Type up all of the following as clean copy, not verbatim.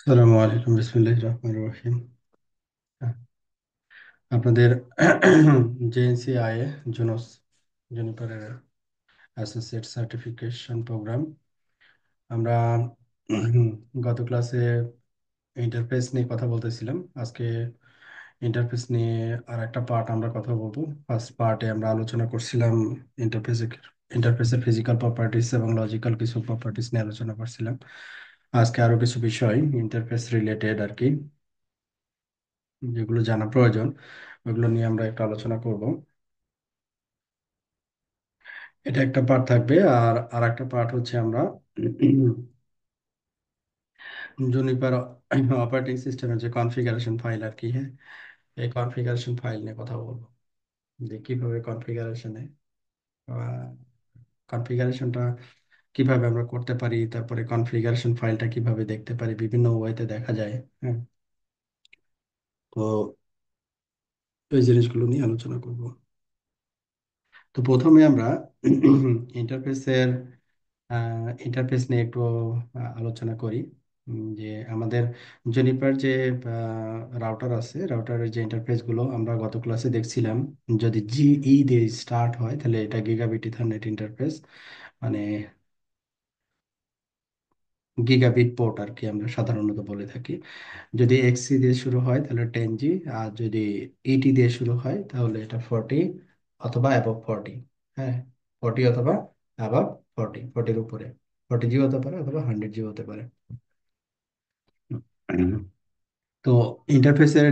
আসসালামু আলাইকুম, বিসমিল্লাহির রহমানির রহিম। আপনাদের জেএনসিআই জুনোস জুনিপারের অ্যাসোসিয়েট সার্টিফিকেশন প্রোগ্রাম। আমরা গত ক্লাসে ইন্টারফেস নিয়ে কথা বলতেছিলাম। আজকে ইন্টারফেস নিয়ে আর একটা পার্ট আমরা কথা বলবো। ফার্স্ট পার্টে আমরা আলোচনা করছিলাম ইন্টারফেস ইন্টারফেসের ফিজিক্যাল প্রপার্টিস এবং লজিক্যাল কিছু প্রপার্টিস নিয়ে আলোচনা করছিলাম। আজকে আরো কিছু বিষয় ইন্টারফেস রিলেটেড আর কি, যেগুলো জানা প্রয়োজন, ওইগুলো নিয়ে আমরা একটু আলোচনা করব। এটা একটা পার্ট থাকবে। আর আর একটা পার্ট হচ্ছে আমরা জুনিপার অপারেটিং সিস্টেমের যে কনফিগারেশন ফাইল আর কি, হ্যাঁ, এই কনফিগারেশন ফাইল নিয়ে কথা বলবো, যে কিভাবে কনফিগারেশনটা কিভাবে আমরা করতে পারি, তারপরে কনফিগারেশন ফাইলটা কিভাবে দেখতে পারি, বিভিন্ন ওয়েতে দেখা যায়। হ্যাঁ, তো এই জিনিসগুলো নিয়ে আলোচনা করব। তো প্রথমে আমরা ইন্টারফেসের ইন্টারফেস নিয়ে একটু আলোচনা করি। যে আমাদের জেনিফার যে রাউটার আছে, রাউটারের যে ইন্টারফেস গুলো আমরা গত ক্লাসে দেখছিলাম, যদি জিই দিয়ে স্টার্ট হয় তাহলে এটা গিগাবিট ইথারনেট ইন্টারফেস, মানে গিগাবিট পোর্ট আর কি আমরা সাধারণত বলে থাকি। যদি এক্সসি দিয়ে শুরু হয় তাহলে 10G, আর যদি ইটি দিয়ে শুরু হয় তাহলে এটা 40 অথবা অ্যাবভ 40। হ্যাঁ, 40 অথবা অ্যাবভ 40, 40-এর উপরে 40G হতে পারে অথবা 100G হতে পারে। তো ইন্টারফেসের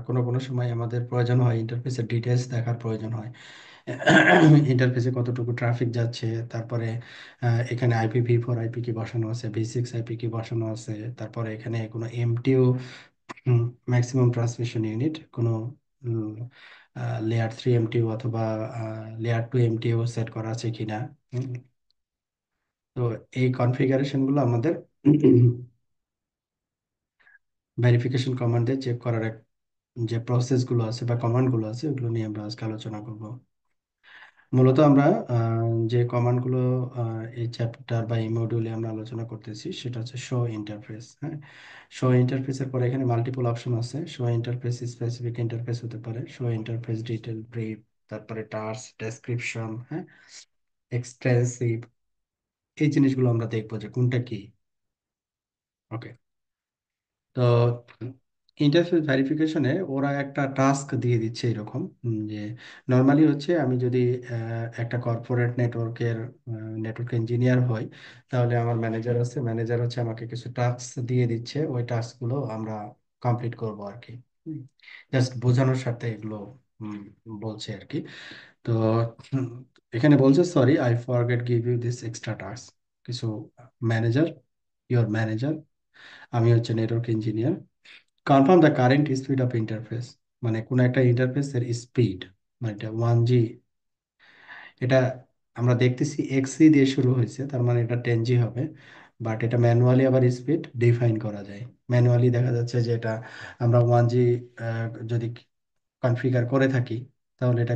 কোনো কোনো সময় আমাদের প্রয়োজন হয়, ইন্টারফেসের ডিটেলস দেখার প্রয়োজন হয়। ইন্টারফেসে কতটুকু ট্রাফিক যাচ্ছে, তারপরে এখানে IPv4 আইপি কি বসানো আছে, V6 আইপি কি বসানো আছে, তারপরে এখানে কোনো এমটিও, ম্যাক্সিমাম ট্রান্সমিশন ইউনিট, কোনো লেয়ার 3 এমটিও অথবা লেয়ার 2 এমটিও সেট করা আছে কিনা। হুম, তো এই কনফিগারেশন গুলো আমাদের ভেরিফিকেশন কমান্ড দিয়ে চেক করার যে প্রসেস গুলো আছে বা কমান্ড গুলো আছে, ওগুলো নিয়ে আমরা আজকে আলোচনা করব। মূলত আমরা যে কমান্ড গুলো এই চ্যাপ্টার বা এই মডিউলে আমরা আলোচনা করতেছি সেটা হচ্ছে শো ইন্টারফেস। হ্যাঁ, শো ইন্টারফেসের পরে এখানে মাল্টিপল অপশন আছে। শো ইন্টারফেস স্পেসিফিক ইন্টারফেস হতে পারে, শো ইন্টারফেস ডিটেল ব্রিফ, তারপরে টাস্ক ডেসক্রিপশন, হ্যাঁ, এক্সটেন্সিভ। এই জিনিসগুলো আমরা দেখবো যে কোনটা কি। ওকে। তো ইন্টারফেস ভেরিফিকেশনে ওরা একটা টাস্ক দিয়ে দিচ্ছে এরকম, যে নর্মালি হচ্ছে আমি যদি একটা কর্পোরেট নেটওয়ার্ক ইঞ্জিনিয়ার হই, তাহলে আমার ম্যানেজার আছে, ম্যানেজার হচ্ছে আমাকে কিছু টাস্ক দিয়ে দিচ্ছে, ওই টাস্কগুলো আমরা কমপ্লিট করব আর কি। জাস্ট বোঝানোর সাথে এগুলো উম, বলছে আর কি। তো উম, এখানে বলছে, sorry I forget give you this extra task. কিছু ম্যানেজার, ইওর ম্যানেজার, আমি হচ্ছে network engineer, confirm the current speed of interface, মানে কোন একটা ইন্টারফেসের স্পিড, মানে এটা 1G, এটা আমরা দেখতেছি এক্সি দিয়ে শুরু হয়েছে, তার মানে এটা 10G হবে। বাট এটা ম্যানুয়ালি আবার স্পিড ডিফাইন করা যায়। ম্যানুয়ালি দেখা যাচ্ছে যে এটা আমরা 1G যদি কনফিগার করে থাকি, তাহলে এটা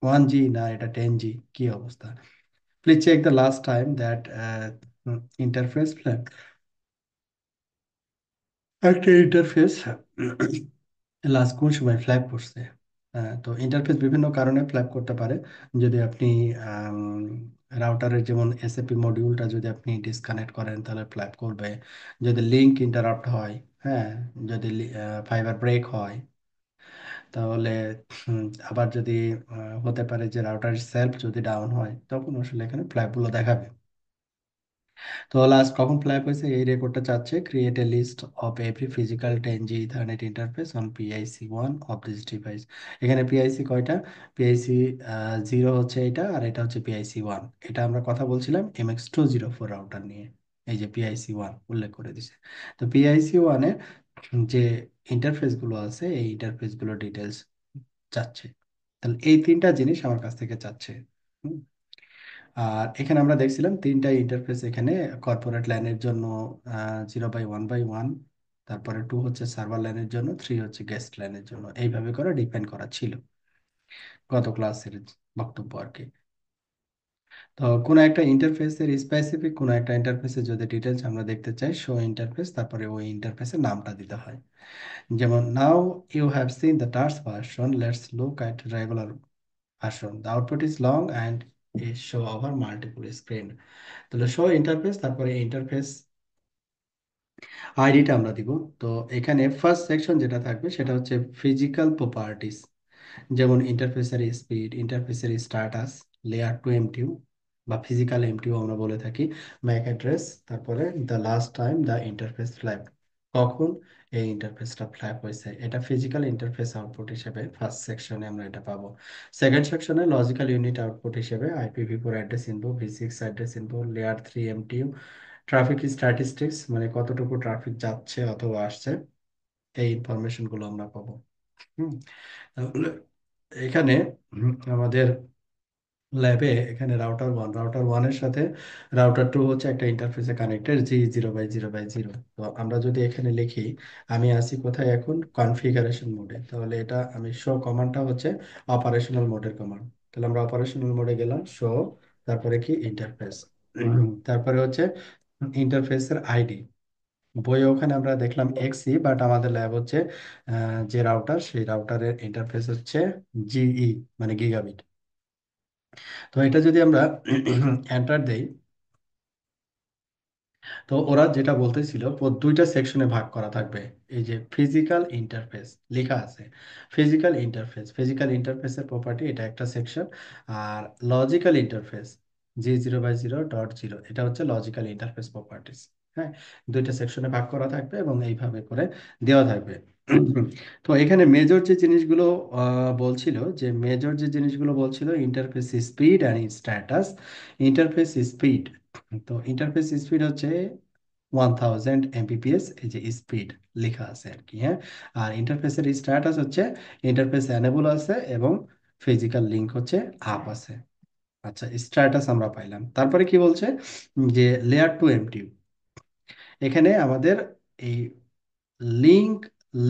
1G না, এটা 10G। কি অবস্থা? Please check the last time that interface একটা ইন্টারফেস লাস্ট কোন সময় ফ্ল্যাগ করছে। তো ইন্টারফেস বিভিন্ন কারণে ফ্ল্যাগ করতে পারে। যদি আপনি রাউটারের যেমন এসএপি মডিউলটা যদি আপনি ডিসকানেক্ট করেন তাহলে ফ্ল্যাগ করবে। যদি লিংক ইন্টারাপ্ট হয়, হ্যাঁ, যদি ফাইবার ব্রেক হয়, তাহলে আবার যদি হতে পারে যে রাউটার সেলফ যদি ডাউন হয়, তখন আসলে এখানে ফ্ল্যাগগুলো দেখাবে। তো লাস্ট কখন ফ্ল্যাগ হয়েছে এই রেকর্ডটা চাচ্ছে, create a list of every physical 10G ethernet interface on PIC 1 of this device. এখানে পিআইসি কয়টা? পিআইসি 0 হচ্ছে এটা, আর এটা হচ্ছে PIC 1। এটা আমরা কথা বলছিলাম MX204 রাউটার নিয়ে। এই যে PIC 1 উল্লেখ করে দিছে। তো PIC 1 এ যে ইন্টারফেস গুলো আছে, এই ইন্টারফেস গুলো ডিটেলস চাচ্ছে। তাহলে এই তিনটা জিনিস আমার কাছ থেকে চাচ্ছে। হুম। আর এখানে আমরা দেখছিলাম তিনটা ইন্টারফেস এখানে, কর্পোরেট লাইনের জন্য 0/1/1, তারপরে 2 হচ্ছে সার্ভার লাইনের জন্য, 3 হচ্ছে গেস্ট লাইনের জন্য, এইভাবে করে ডিফাইন করা ছিল গত ক্লাসের বক্তব্য আর কি। তো কোনো একটা ইন্টারফেসের স্পেসিফিক কোনো একটা ইন্টারফেসের যদি ডিটেলস আমরা দেখতে চাই, শো ইন্টারফেস, তারপরে ওই ইন্টারফেসের নামটা দিতে হয়। যেমন now you have seen the task version, let's look at regular version, the output is long and is show over multiple screen. তাহলে শো ইন্টারফেস, তারপরে ইন্টারফেস আইডিটা আমরা দিব। তো এখানে ফার্স্ট সেকশন যেটা থাকবে সেটা হচ্ছে ফিজিক্যাল প্রপার্টিস, যেমন ইন্টারফেসের স্পিড, ইন্টারফেসের স্ট্যাটাস, লেয়ার টু এমটিইউ বা ফিজিক্যাল এমটিইউ আমরা বলে থাকি, ম্যাক অ্যাড্রেস, তারপরে the last time the interface flap, কখন এই ইন্টারফেসটা ফ্ল্যাপ হয়েছে, এটা ফিজিক্যাল ইন্টারফেস আউটপুট হিসেবে ফার্স্ট সেকশনে আমরা এটা পাবো। সেকেন্ড সেকশনে লজিক্যাল ইউনিট আউটপুট হিসেবে IPv4 address info, v6 address info, layer 3 MTU, traffic statistics মানে কতটুকু ট্রাফিক যাচ্ছে অথবা আসছে, এই ইনফরমেশন গুলো আমরা পাবো। হুম, তাহলে এখানে আমাদের ল্যাবে এখানে রাউটার ওয়ানের সাথে রাউটার 2 হচ্ছে একটা ইন্টারফেসে কানেক্টেড G0/0/0। তো আমরা যদি এখানে লিখি, আমি আছি কোথায় এখন, কনফিগারেশন মোডে, তাহলে এটা আমি শো কমান্ডটা হচ্ছে অপারেশনাল মোডের কমান্ড। তাহলে আমরা অপারেশনাল মোডে গেলাম, শো, তারপরে কি ইন্টারফেস, তারপরে হচ্ছে ইন্টারফেসের আইডি। বইয়ে ওখানে আমরা দেখলাম এক্সি, বাট আমাদের ল্যাব হচ্ছে যে রাউটার, সেই রাউটারের ইন্টারফেস হচ্ছে জিই, মানে গিগাবিট। তো এটা যদি আমরা এন্টার দেই, তো ওরা যেটা বলতেছিল দুইটা সেকশনে ভাগ করা থাকবে। এই যে ফিজিক্যাল ইন্টারফেস লেখা আছে, ফিজিক্যাল ইন্টারফেসের প্রপার্টি, এটা একটা সেকশন। আর লজিক্যাল ইন্টারফেস G0/0.0, এটা হচ্ছে লজিক্যাল ইন্টারফেস প্রপার্টিস। হ্যাঁ, দুইটা সেকশনে ভাগ করা থাকবে এবং এইভাবে করে দেওয়া থাকবে। তো এখানে মেজর যে জিনিসগুলো বলছিল, interface speed and status. Interface speed, তো ইন্টারফেস স্পিড হচ্ছে 1000 Mbps, এই যে স্পিড লেখা আছে আর কি। হ্যাঁ, আর ইন্টারফেসের স্ট্যাটাস হচ্ছে ইন্টারফেস এনেবল আছে এবং ফিজিক্যাল লিংক হচ্ছে আপ আছে। আচ্ছা, স্ট্যাটাস আমরা পাইলাম, তারপরে কি বলছে যে লেয়ার 2 এমটিইউ, এখানে আমাদের এই লিংক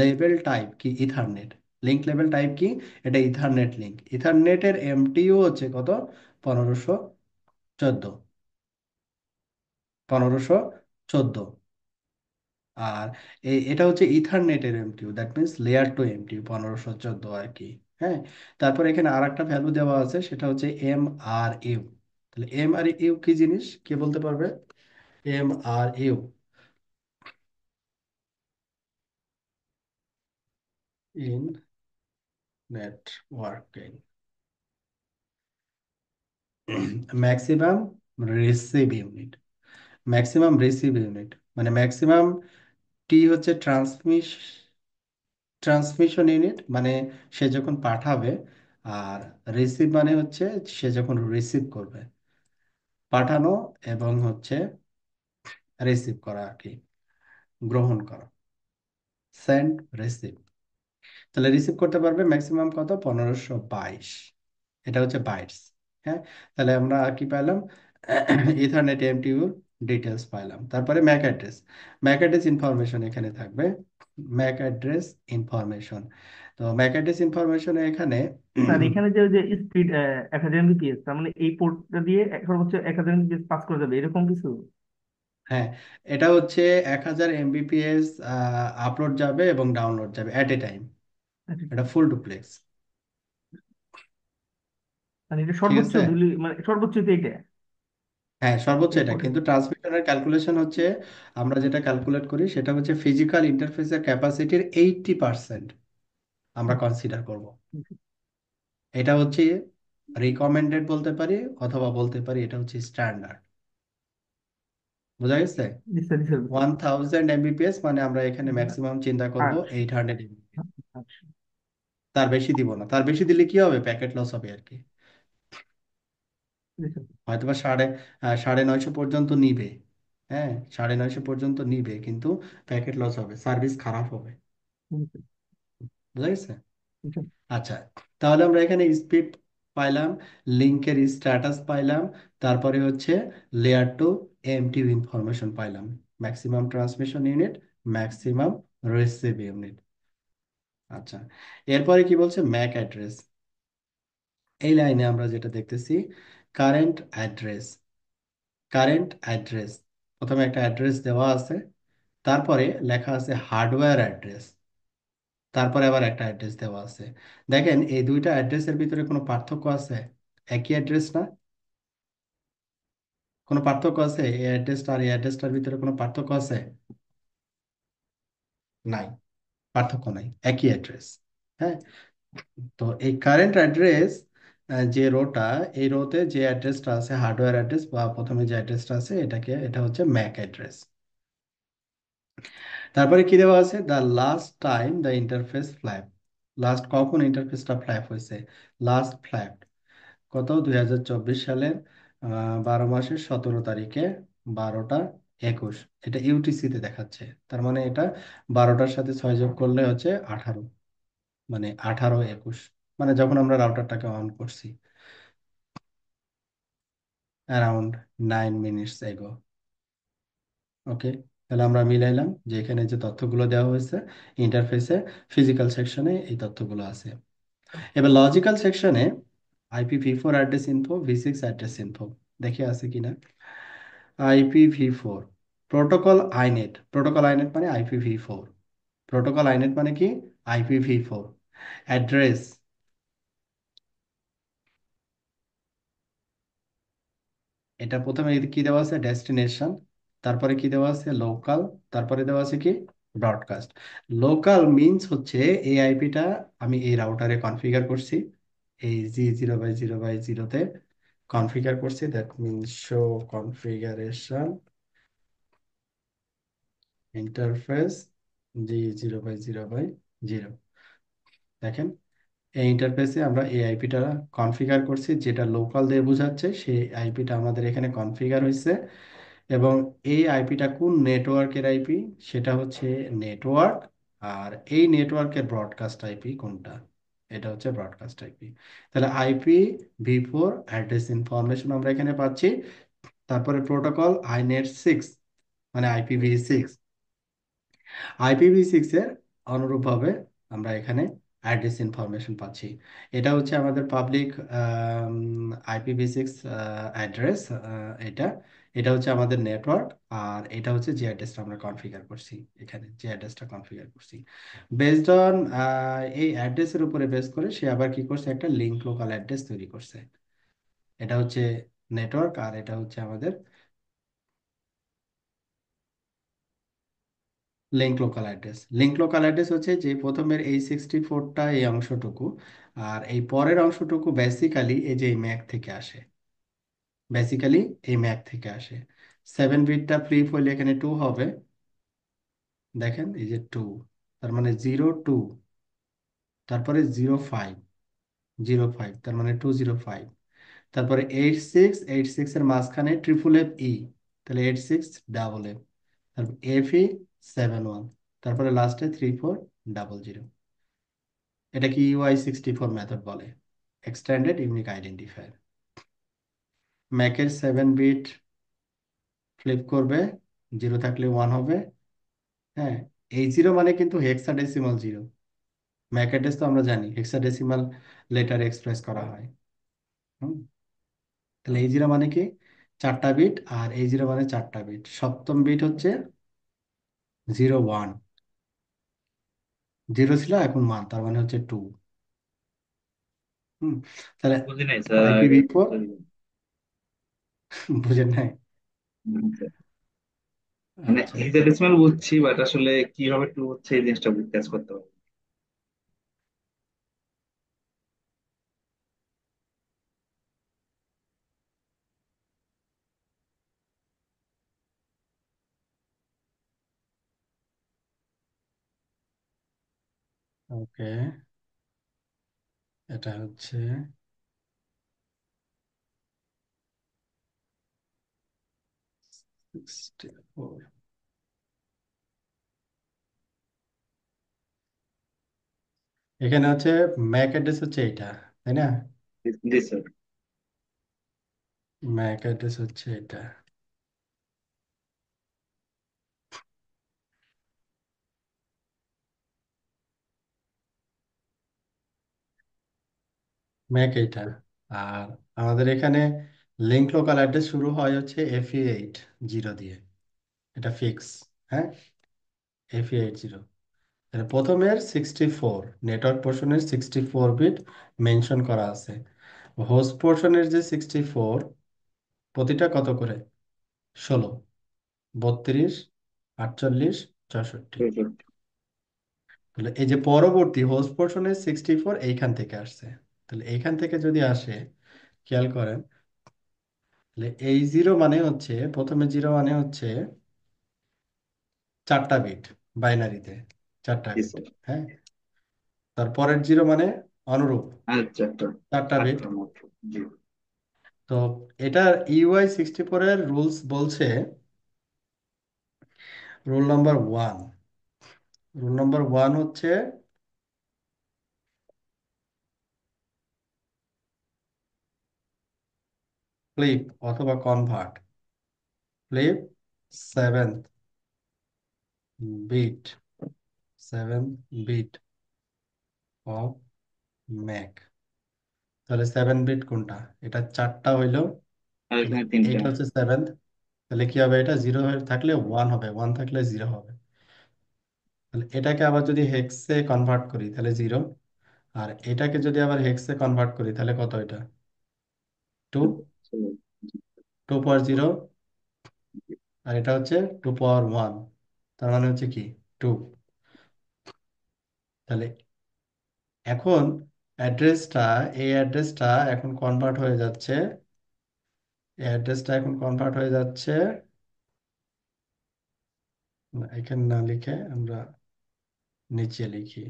লেভেল টাইপ কি, ইথারনেট। লিংক লেভেল টাইপ কি, এটা ইথারনেট লিংক। ইথারনেটের এমটিইউ হচ্ছে কত, 1514, 1514। আর এটা হচ্ছে ইথারনেটের MTU, that means layer 2 MTU 1514 আর কি। হ্যাঁ, তারপর এখানে আর একটা ভ্যালু দেওয়া আছে, সেটা হচ্ছে এমআরইউ। তাহলে এমআরইউ কি জিনিস, কে বলতে পারবে? MRU, in networking, maximum receive unit. Maximum receive unit মানে ম্যাক্সিমাম, টি হচ্ছে ট্রান্সমিশন ইউনিট, মানে সে যখন পাঠাবে, আর রিসিভ মানে হচ্ছে সে যখন রিসিভ করবে। পাঠানো এবং হচ্ছে রিসিভ করা আর কি, গ্রহণ করা, সেন্ড, রিসিভ। তাহলে রিসিভ করতে পারবে ম্যাক্সিমাম কত, 1522, এটা হচ্ছে বাইটস। হ্যাঁ, তাহলে আমরা কি পেলাম, ইথারনেট এমটিইউর ডিটেলস পাইলাম। তারপরে ম্যাক অ্যাড্রেস ইনফরমেশন এখানে থাকবে, ম্যাক অ্যাড্রেস ইনফরমেশন। তো ম্যাক অ্যাড্রেস ইনফরমেশনে এখানে স্যার এখানে যে যে স্পিড 1000 Mbps, তার মানে এই পোর্টটা দিয়ে সর্বোচ্চ 1000 Mbps পাস করা যাবে এরকম কিছু? হ্যাঁ, এটা হচ্ছে 1000 Mbps আপলোড যাবে এবং ডাউনলোড যাবে অ্যাট এ টাইম, আচ্ছা, এটা ফুল ডুপ্লেক্স। মানে এটা ঠিক সর্বোচ্চ আছে, মানে সর্বোচ্চ তো এটা হ্যাঁ সর্বোচ্চ এই এটা, পোর্টে। কিন্তু ট্রান্সমিটারের ক্যালকুলেশন হচ্ছে, আমরা যেটা ক্যালকুলেট করি সেটা হচ্ছে ফিজিক্যাল ইন্টারফেসের ক্যাপাসিটির 80% আমরা কনসিডার করব। এটা হচ্ছে রিকমেন্ডেড বলতে পারি, অথবা বলতে পারি এটা হচ্ছে স্ট্যান্ডার্ড। বোঝা গেছে? নিশ্চয় নিশ্চয় বুঝছি। 1000 Mbps মানে আমরা এখানে ম্যাক্সিমাম চিন্তা করব আচ্ছা 800 Mbps। আচ্ছা। তার বেশি দিব না, তার বেশি দিলে কি হবে, প্যাকেট লস হবে আর কি। নিশ্চয়, হয়তোবা 950 পর্যন্ত নিবে। হ্যাঁ, 950 পর্যন্ত নিবে, কিন্তু প্যাকেট লস হবে, সার্ভিস খারাপ হবে। নিশ্চয়, বুঝা গেছে? নিশ্চয়। আচ্ছা, তাহলে আমরা এখানে স্পিড পাইলাম, লিঙ্কের স্ট্যাটাস পাইলাম, তারপরে হচ্ছে লেয়ার 2 এমটিইউ ইনফরমেশন পাইলাম, maximum transmission unit, maximum receive unit. আচ্ছা, এরপরে কি বলছে, ম্যাক অ্যাড্রেস। এই লাইনে আমরা যেটা দেখতেছি, কারেন্ট অ্যাড্রেস, কারেন্ট অ্যাড্রেস, প্রথমে একটা অ্যাড্রেস দেওয়া আছে, তারপরে লেখা আছে হার্ডওয়্যার অ্যাড্রেস, তারপরে আবার একটা অ্যাড্রেস দেওয়া আছে। দেখেন এই দুইটা অ্যাড্রেসের ভিতরে কোনো পার্থক্য আছে? একই অ্যাড্রেস না? কোনো পার্থক্য আছে এই অ্যাড্রেসটা আর এই অ্যাড্রেসটার ভিতরে কোনো পার্থক্য আছে? নাই, পার্থক্য নাই, একই অ্যাড্রেস। হ্যাঁ, তো এই কারেন্ট অ্যাড্রেস যে রোটা, এই রোতে যে অ্যাড্রেসটা আছে হার্ডওয়্যার অ্যাড্রেস বা প্রথমে যে অ্যাড্রেসটা আছে এটা হচ্ছে ম্যাক অ্যাড্রেস। তারপরে কি দেওয়া আছে? The last time the interface flap, last কখন ইন্টারফেসটা ফ্ল্যাপ হয়েছে, লাস্ট ফ্ল্যাপ কত, 2024 সালের 12 মাসের 17 তারিখে 12টা 21, এটা ইউটিসিতে দেখাচ্ছে। তার মানে এটা 12টার সাথে 6 যোগ করলে হচ্ছে 18, মানে 18-21, মানে যখন আমরা রাউটারটাকে অন করছি, অ্যারাউন্ড 9 মিনিটস এগো। ওকে, তাহলে আমরা মিলাইলাম যে এখানে যে তথ্যগুলো দেওয়া হয়েছে ইন্টারফেসে, ফিজিক্যাল সেকশনে এই তথ্যগুলো আছে। এবার লজিক্যাল সেকশনে IPv4 address info, V6 address info, দেখে আছে কিনা। IPv4 প্রোটোকল আইনেট, প্রোটোকল আইনেট মানে IPv4, প্রোটোকল আইনেট মানে কি, IPv4 অ্যাড্রেস। এটা প্রথমে কি দেওয়া আছে, ডেস্টিনেশন, তারপরে কি দেওয়া আছে, লোকাল, তারপরে দেওয়া আছে কি, ব্রডকাস্ট। লোকাল মিনস হচ্ছে এই আইপিটা আমি এই রাউটারে কনফিগার করছি, এই G0/0/0-তে কনফিগার করছি, that means show configuration interface G0/0/0। দেখেন এই ইন্টারফেসে আমরা এই আইপিটা কনফিগার করছি, যেটা লোকাল দিয়ে বোঝাচ্ছে সেই আইপিটা আমাদের এখানে কনফিগার হয়েছে। এবং এই আইপিটা কোন নেটওয়ার্কের আইপি, সেটা হচ্ছে নেটওয়ার্ক। আর এই নেটওয়ার্কের ব্রডকাস্ট আইপি কোনটা, এটা হচ্ছে ব্রডকাস্ট আইপি। তাহলে IPv4 অ্যাড্রেস ইনফরমেশন আমরা এখানে পাচ্ছি। তারপরে প্রোটোকল INET 6, মানে IPv6, IPv6 এর অনুরূপভাবে আমরা এখানে অ্যাড্রেস ইনফরমেশন পাচ্ছি। এটা হচ্ছে আমাদের পাবলিক IPv6 অ্যাড্রেস। এটা এটা হচ্ছে আমাদের নেটওয়ার্ক। আর এটা হচ্ছে যে অ্যাড্রেসটা আমরা কনফিগার করছি, এখানে যে অ্যাড্রেসটা কনফিগার করছি, বেসড অন এই অ্যাড্রেসের উপরে বেস করে সে আবার কি করছে, একটা লিঙ্ক লোকাল অ্যাড্রেস তৈরি করছে। এটা হচ্ছে নেটওয়ার্ক, আর এটা হচ্ছে আমাদের link local address. Link local address হচ্ছে যে প্রথমের এই 64টা এই অংশটুকু, আর এই পরের অংশটুকু বেসিক্যালি এই যে ম্যাক থেকে আসে, বেসিক্যালি এই ম্যাক থেকে আসে। 7 বিটটা ফ্লিপ হইলে এখানে 2 হবে, দেখেন এই যে 2, তার মানে 02, তারপরে 05, তার মানে 205, তারপরে 86, এর মাঝখানে FFF, তাহলে 86FF, তারপর FE71, তারপরে লাস্টে 3400। এটা কি UI64 মেথড বলে, এক্সটেন্ডেড ইউনিক আইডেন্টিফায়ার। ম্যাকের 7 বিট ফ্লিপ করবে, 0 থাকলে 1 হবে। হ্যাঁ, এই 0 মানে কিন্তু হেক্সাডেসিমাল 0, ম্যাক অ্যাড্রেস তো আমরা জানি হেক্সাডেসিমাল লেটার এক্সপ্রেস করা হয়। হুম, তাহলে এই 0 মানে কি, 4টা বিট, আর এই 0 মানে 4টা বিট, সপ্তম বিট হচ্ছে 01, 0 ছিল এখন 1, তার মানে হচ্ছে 2। হুম, তাহলে বুঝি নাই স্যার। IPv4 বুঝেন নাই? মানে আচ্ছা, হেক্সাডেসিমাল বুঝছি, বাট আসলে কিভাবে টু হচ্ছে এই জিনিসটা কাজ করতে হবে। ওকে, এটা হচ্ছে 64। এখানে হচ্ছে ম্যাক অ্যাড্রেস হচ্ছে এইটা, তাই না? জি স্যার। ম্যাক অ্যাড্রেস হচ্ছে এটা, ম্যাক এইটা। আর আমাদের এখানে লিঙ্ক লোকাল অ্যাড্রেস শুরু হয় হচ্ছে FE80 দিয়ে, এটা ফিক্স। হ্যাঁ, FE80, প্রথমের 64, নেটওয়ার্ক পোর্শনের 64 বিট মেনশন করা আছে। হোস্ট পোর্শনের যে 64, প্রতিটা কত করে? 16, 32, 48, 64। তাহলে এই যে পরবর্তী হোস্ট পোর্শনের 64 এইখান থেকে আসছে। তাহলে এইখান থেকে যদি আসে, খেয়াল করেন, তাহলে এই জিরো মানে হচ্ছে, প্রথমে জিরো মানে হচ্ছে 4টা বিট, বাইনারিতে 4টা বিট। স্যার। হ্যাঁ, তারপরের জিরো মানে অনুরূপ আচ্ছা, একটা 4টা বিট। আটটা মাত্র। জি। তো এটা UI64 এর রুলস বলছে, rule number one, rule number one হচ্ছে ফ্লিপ অথবা convert, flip seventh bit, 7 bit of MAC. তাহলে 7 বিট কোনটা? এটা 4টা হইলো, আর তাহলে এখানে তিনটা। এইটা হচ্ছে সেভেন্থ। তাহলে কি হবে? এটা জিরো হয়ে থাকলে ওয়ান হবে, ওয়ান থাকলে জিরো হবে। তাহলে এটাকে আবার যদি হেক্সে কনভার্ট করি তাহলে জিরো, আর এটাকে যদি আবার হেক্সে কনভার্ট করি তাহলে কত? এটা 2, 2 পাওয়ার 0, আর এটা হচ্ছে 2 পাওয়ার 1, তার মানে হচ্ছে কি 2। তাহলে এখন অ্যাড্রেসটা, এই অ্যাড্রেসটা এখন কনভার্ট হয়ে যাচ্ছে, এই অ্যাড্রেসটা এখন কনভার্ট হয়ে যাচ্ছে, এখানে না লিখে আমরা নিচে লিখি,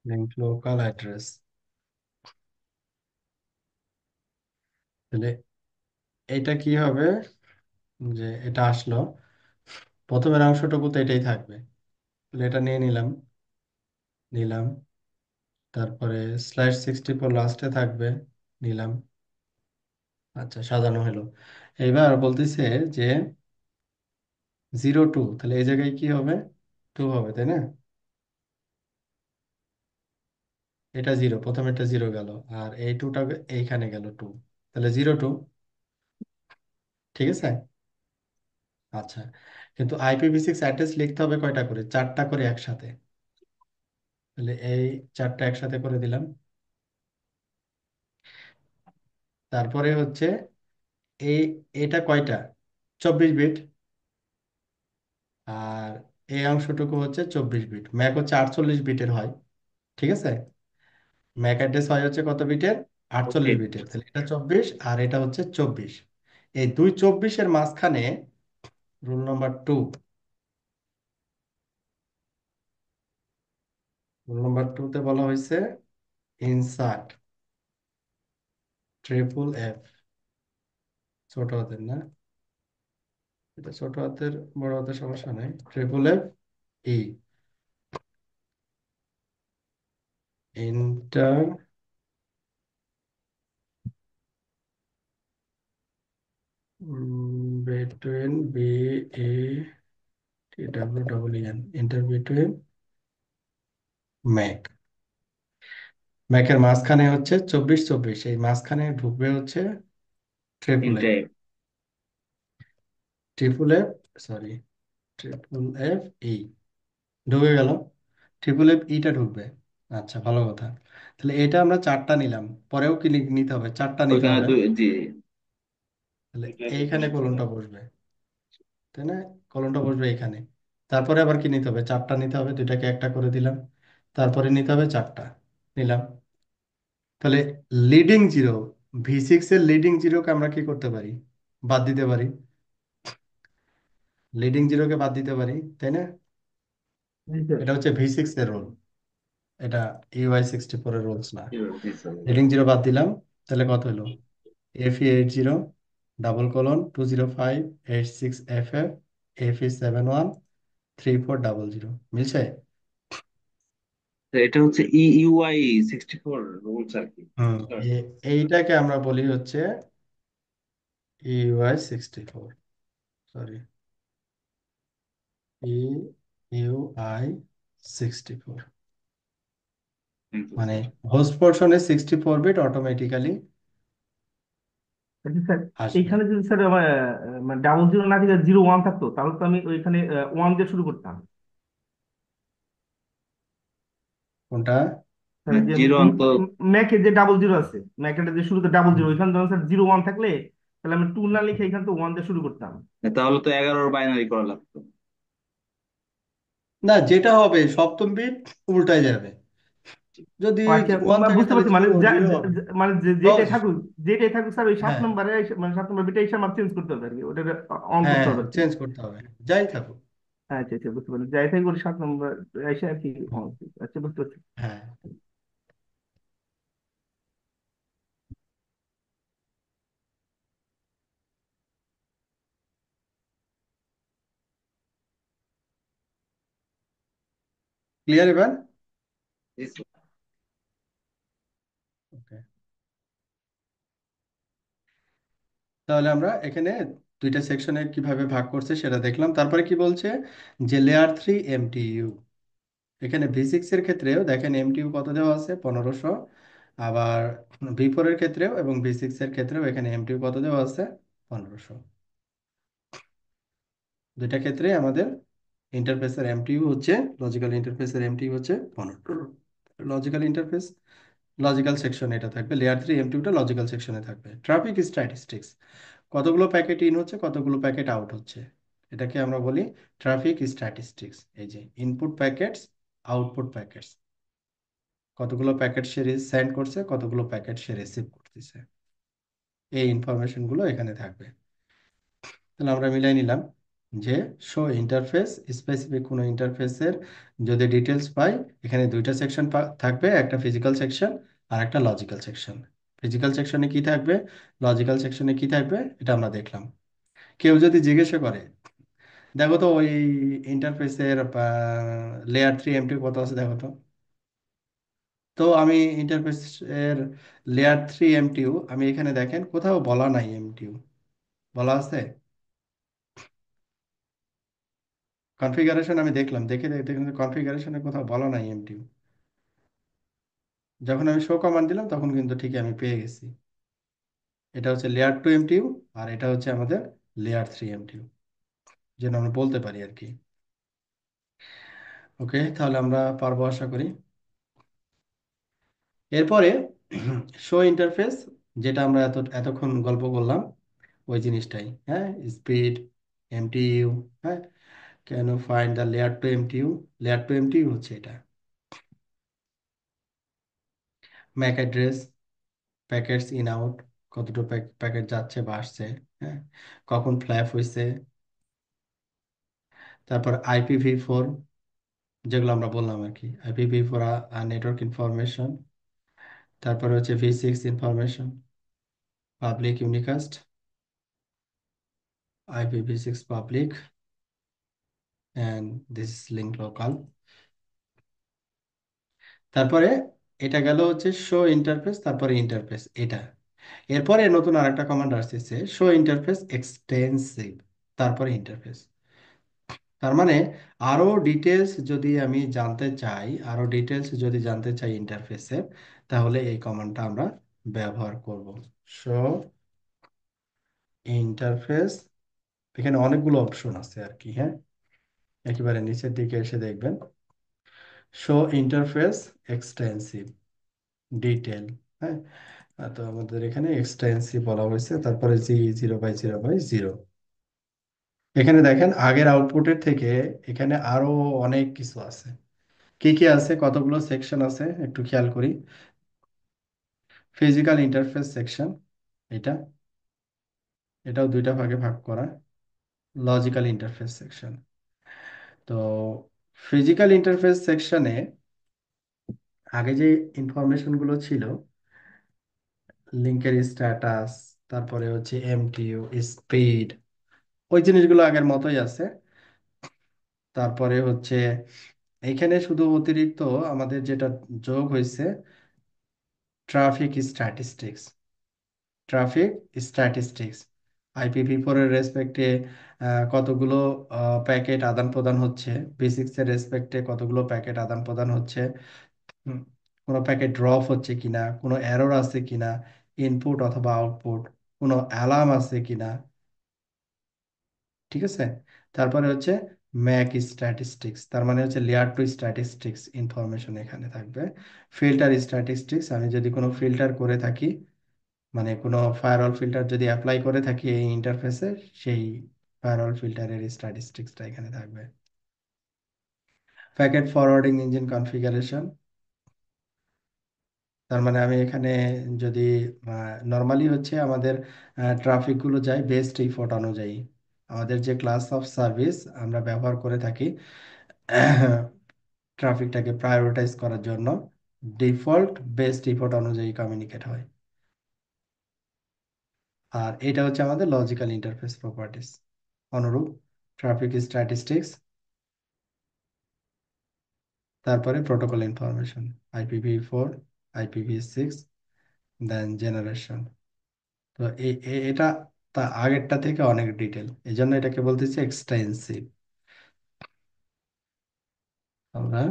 লিঙ্ক লোকাল অ্যাড্রেস। তাহলে এইটা কি হবে, যে এটা আসলো, প্রথমের অংশটুকু তো এটাই থাকবে। তাহলে এটা নিয়ে নিলাম, নিলাম, তারপরে /64 লাস্টে থাকবে, নিলাম। আচ্ছা, সাজানো হলো। এবার বলতেছে যে 02, তাহলে এই জায়গায় কি হবে? 2 হবে, তাই না? এটা জিরো, প্রথমে এটা জিরো গেল, আর এই টুটা এইখানে গেল 2, তাহলে 02। ঠিক আছে। আচ্ছা, কিন্তু IPv6 অ্যাড্রেস লিখতে হবে কয়টা করে? 4টা করে একসাথে। তাহলে এই 4টা একসাথে করে দিলাম। তারপরে হচ্ছে এই, এটা কয়টা? 24 বিট। আর এই অংশটুকু হচ্ছে 24 বিট। ম্যাক হচ্ছে 48 বিটের হয়। ঠিক আছে, ম্যাক অ্যাড্রেস হয় হচ্ছে কত বিটের? ওকে। 48 বিটের। তাহলে এটা 24 আর এটা হচ্ছে 24। এই দুই 24-এর মাঝখানে রুল নাম্বার 2, রুল নাম্বার 2-তে বলা হয়েছে ইনসার্ট FFF, ছোট হাতের না, এটা ছোট হাতের বড় হাতের সমস্যা নেই, FFF inter between BATWEEN, inter between MAC. ম্যাকের মাঝখানে হচ্ছে 24 24, এই মাঝখানে ঢুকবে হচ্ছে ট্রিপল এফ, তিনটাই। ট্রিপল এফ, সরি, FFE ঢুকে গেল, FFE-টা ঢুকবে। আচ্ছা, ভালো কথা। তাহলে এটা আমরা 4টা নিলাম, পরেও কি নিতে হবে? 4টা নিতে ওইখানে হবে। দুই, জি। তাহলে এইখানে কলমটা বসবে, তাই না? কলমটা বসবে এইখানে। তারপরে আবার কি নিতে হবে? 4টা নিতে হবে, দুইটাকে একটা করে দিলাম। তারপরে নিতে হবে 4টা, নিলাম। তাহলে লিডিং জিরো, V6 এর লিডিং জিরোকে আমরা কি করতে পারি? বাদ দিতে পারি, লিডিং জিরোকে বাদ দিতে পারি, তাই না? জি স্যার। এটা হচ্ছে V6 এর রোল, এটা UI64 এর রুলস না। জি স্যার। লিডিং জিরো বাদ দিলাম, তাহলে কত হলো? FE80 ::::586FF FE713400, মিলছে? তো এটা হচ্ছে EUI64 রুলস আর কি। হুম, স্যার। এইটাকে আমরা বলি হচ্ছে UI64, সরি, UI 64, মানে স্যার, হোস্ট পোর্শনে 64 বিট অটোমেটিক্যালি আচ্ছা স্যার, আসবে। এইখানে যদি স্যার আমার মানে ডাবল জিরো না থেকে 01 থাকতো, তাহলে তো আমি ওইখানে 1 দিয়ে শুরু করতাম। কোনটা? স্যার যে জিরো অঙ্ক। ম্যাকে যে ডাবল জিরো আছে, ম্যাকের যে শুরুতে ডাবল জিরো, ওইখানে যখন স্যার 01 থাকলে, তাহলে আমি 2 না লিখে এখানে তো 1 দিয়ে শুরু করতাম। তাহলে তো 11-র বাইনারি করা লাগতো। না, যেটা হবে সপ্তম বিট উল্টায় যাবে। যদি ও আচ্ছা, ওয়ান থাকে বুঝতে তাহলে পারছি, জিরো মানে জিরো হবে। মানে সহজ। যেটাই থাকুক স্যার, ওই সাত হ্যাঁ, নম্বরে মানে 7 নম্বর বিটা এসে আমার চেঞ্জ করতে হবে আর কি, ওটা অন করতে হ্যাঁ, হবে আর কি। চেঞ্জ করতে হবে, যাই থাকুক। আচ্ছা আচ্ছা, বুঝতে পারছি, যাই থাকুক ওই 7 নম্বর এসে আর কি on করতে হবে। আচ্ছা, বুঝতে পারছি। হ্যাঁ, ক্লিয়ার এবার? ওকে, তাহলে আমরা এখানে দুইটা সেকশনে কিভাবে ভাগ করছে সেটা দেখলাম। তারপরে কি বলছে, যে লেয়ার 3 MTU, এখানে V6 এর ক্ষেত্রেও দেখেন এমটিইউ কত দেওয়া আছে, 1500। আবার V4 এর ক্ষেত্রেও এবং V6 এর ক্ষেত্রেও এখানে এমটিইউ কত দেওয়া আছে, 1500। দুইটা ক্ষেত্রে আমাদের ইন্টারফেসের এমটিইউ হচ্ছে, লজিক্যাল ইন্টারফেসের এমটিইউ হচ্ছে 15। লজিক্যাল ইন্টারফেস, লজিক্যাল সেকশন এটা থাকবে, লেয়ার 3 এমটিইউটা লজিক্যাল সেকশনে থাকবে। ট্রাফিক স্ট্যাটিস্টিক্স, কতগুলো প্যাকেট ইন হচ্ছে, কতগুলো প্যাকেট আউট হচ্ছে, এটাকে আমরা বলি ট্রাফিক স্ট্যাটিস্টিক্স। এই যে ইনপুট প্যাকেটস, আউটপুট প্যাকেটস, কতগুলো প্যাকেট সে সেন্ড করছে, কতগুলো প্যাকেট সে রিসিভ করতেছে, এই ইনফরমেশন গুলো এখানে থাকবে। তাহলে আমরা মিলাই নিলাম যে শো ইন্টারফেস, স্পেসিফিক কোনো ইন্টারফেসের যদি ডিটেলস পাই, এখানে দুইটা সেকশন থাকবে, একটা ফিজিক্যাল সেকশন আর একটা লজিক্যাল সেকশন। ফিজিক্যাল সেকশনে কি থাকবে, লজিক্যাল সেকশনে কি থাকবে, এটা আমরা দেখলাম। কেউ যদি জিজ্ঞাসা করে, দেখো তো ওই ইন্টারফেসের লেয়ার 3 এমটিউ কত আছে দেখো তো। তো আমি ইন্টারফেসের লেয়ার 3 এমটিউ, আমি এখানে দেখেন কোথাও বলা নাই এমটিউ, বলা আছে কনফিগারেশন, আমি দেখলাম, দেখুন কনফিগারেশনে কোথাও বলা নাই এমটিউ। যখন আমি শো কমান্ড দিলাম তখন কিন্তু ঠিকই আমি পেয়ে গেছি, এটা হচ্ছে লেয়ার 2 এমটিউ আর এটা হচ্ছে আমাদের লেয়ার 3 এমটিউ, যেন আমরা বলতে পারি আর কি। ওকে, তাহলে আমরা পারবো আশা করি। এরপরে শো ইন্টারফেস, যেটা আমরা এতক্ষণ গল্প করলাম, ওই জিনিসটাই, হ্যাঁ, স্পিড, এমটিইউ, হ্যাঁ, কেন find the layer 2 MTU. Layer 2 MTU হচ্ছে এটা, Mac address, packets in out, কতটুকু প্যাকেট যাচ্ছে বা আসছে, হ্যাঁ, কখন ফ্ল্যাপ হয়েছে, তারপর IPv4, যেগুলো আমরা বললাম আর কি, IPv4 নেটওয়ার্ক ইনফরমেশন, তারপর হচ্ছে V6 information, public unicast, IPv6 public, and this link local. তারপরে এটা গেল হচ্ছে শো ইন্টারফেস, তারপরে ইন্টারফেস এটা। এরপরে নতুন আরেকটা কমান্ড আসতেছে, শো ইন্টারফেস এক্সটেন্সিভ, তারপরে ইন্টারফেস। তার মানে আরো ডিটেলস যদি আমি জানতে চাই, আরো ডিটেলস যদি জানতে চাই ইন্টারফেসের, তাহলে এই কমান্ডটা আমরা ব্যবহার করব, শো ইন্টারফেস। এখানে অনেকগুলো অপশন আছে আর কি, হ্যাঁ, একেবারে নিচের দিকে এসে দেখবেন শো ইন্টারফেস এক্সটেন্সিভ ডিটেল, হ্যাঁ। তো আমাদের এখানে এক্সটেন্সিভ বলা হয়েছে, তারপরে G0/0/0। এখানে দেখেন আগের আউটপুটের থেকে এখানে আরো অনেক কিছু আছে। কি কি আছে, কতগুলো সেকশন আছে একটু খেয়াল করি। ফিজিক্যাল ইন্টারফেস সেকশন, এটা, এটাও দুইটা ভাগে ভাগ করা। লজিক্যাল ইন্টারফেস সেকশন, তো ফিজিক্যাল ইন্টারফেস সেকশনে আগে যে ইনফরমেশন গুলো ছিল, লিঙ্কের স্ট্যাটাস, তারপরে হচ্ছে এমটিইউ, স্পিড, ওই জিনিসগুলো আগের মতোই আছে। তারপরে হচ্ছে এইখানে শুধু অতিরিক্ত আমাদের যেটা যোগ হয়েছে, traffic statistics, traffic statistics IPv4 এর রেসপেক্টে কতগুলো প্যাকেট আদান প্রদান হচ্ছে, V6 এর রেসপেক্টে কতগুলো প্যাকেট আদান প্রদান হচ্ছে, হুম, কোনো প্যাকেট ড্রপ হচ্ছে কিনা, কোনো এরর আছে কিনা, ইনপুট অথবা আউটপুট, কোনো অ্যালার্ম আছে কিনা, ঠিক আছে। তারপরে হচ্ছে ম্যাক স্ট্যাটিস্টিক্স, তার মানে হচ্ছে লেয়ার টু স্ট্যাটিস্টিক্স ইনফরমেশন এখানে থাকবে। ফিল্টার স্ট্যাটিস্টিক্স, আমি যদি কোনো ফিল্টার করে থাকি, মানে কোনো ফায়ারওয়াল ফিল্টার যদি অ্যাপ্লাই করে থাকি এই ইন্টারফেসে, সেই ফায়ারওয়াল ফিল্টারের স্ট্যাটিস্টিক্সটা এখানে থাকবে। প্যাকেট ফরওয়ার্ডিং ইঞ্জিন কনফিগারেশন, তার মানে আমি এখানে যদি নর্মালি হচ্ছে আমাদের ট্রাফিকগুলো যায় বেস্ট ইফোর্ট অনুযায়ী, আমাদের যে ক্লাস অফ সার্ভিস আমরা ব্যবহার করে থাকি ট্রাফিকটাকে প্রায়োরিটাইজ করার জন্য, ডিফল্ট বেস্ট ইফোর্ট অনুযায়ী কমিউনিকেট হয়। আর এটা হচ্ছে আমাদের লজিক্যাল ইন্টারফেস প্রপার্টিস। অনুরূপ ট্রাফিক স্ট্যাটিস্টিক্স, তারপরে প্রোটোকল ইনফরমেশন, IPv4, IPv6, দেন জেনারেশন। তো এটা তা আগেরটা থেকে অনেক ডিটেল, এই জন্য এটাকে বলতেছি এক্সটেন্সিভ। আমরা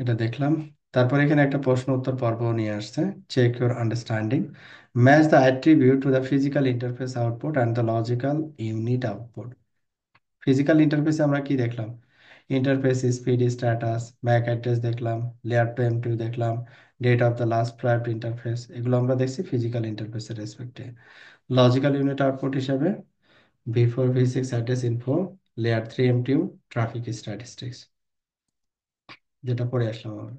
এটা দেখলাম। তারপরে এখানে একটা প্রশ্ন উত্তর পর্ব নিয়ে আসছে, check your understanding, match the attribute to the physical interface output and the logical unit output. Physical ইন্টারফেসে আমরা কি দেখলাম? Interface speed, status, MAC address দেখলাম, লেয়ার টু M2 দেখলাম, date of the last private interface, এগুলো আমরা দেখছি physical ইন্টারফেসের রেসপেক্টে। লজিক্যাল ইউনিট আউটপুট হিসাবে V4 V6 address info, layer 3 M2, traffic statistics, যেটা পড়ে আসলাম আমরা।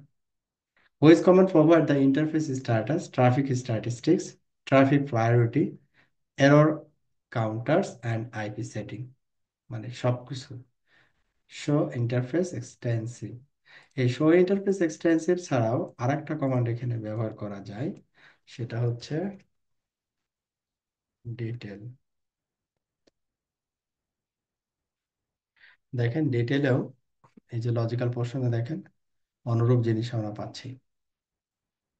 Voice command provide the interface status, traffic statistics, traffic priority, error counters and IP setting, মানে সবকিছু। শো ইন্টারফেস এক্সটেন্সিভ, এই শো ইন্টারফেস এক্সটেন্সিভ ছাড়াও আরেকটা command এখানে ব্যবহার করা যায়, সেটা হচ্ছে ডিটেল। দেখেন ডিটেলেও এই যে লজিক্যাল পোর্শনে দেখেন অনুরূপ জিনিস আমরা পাচ্ছি।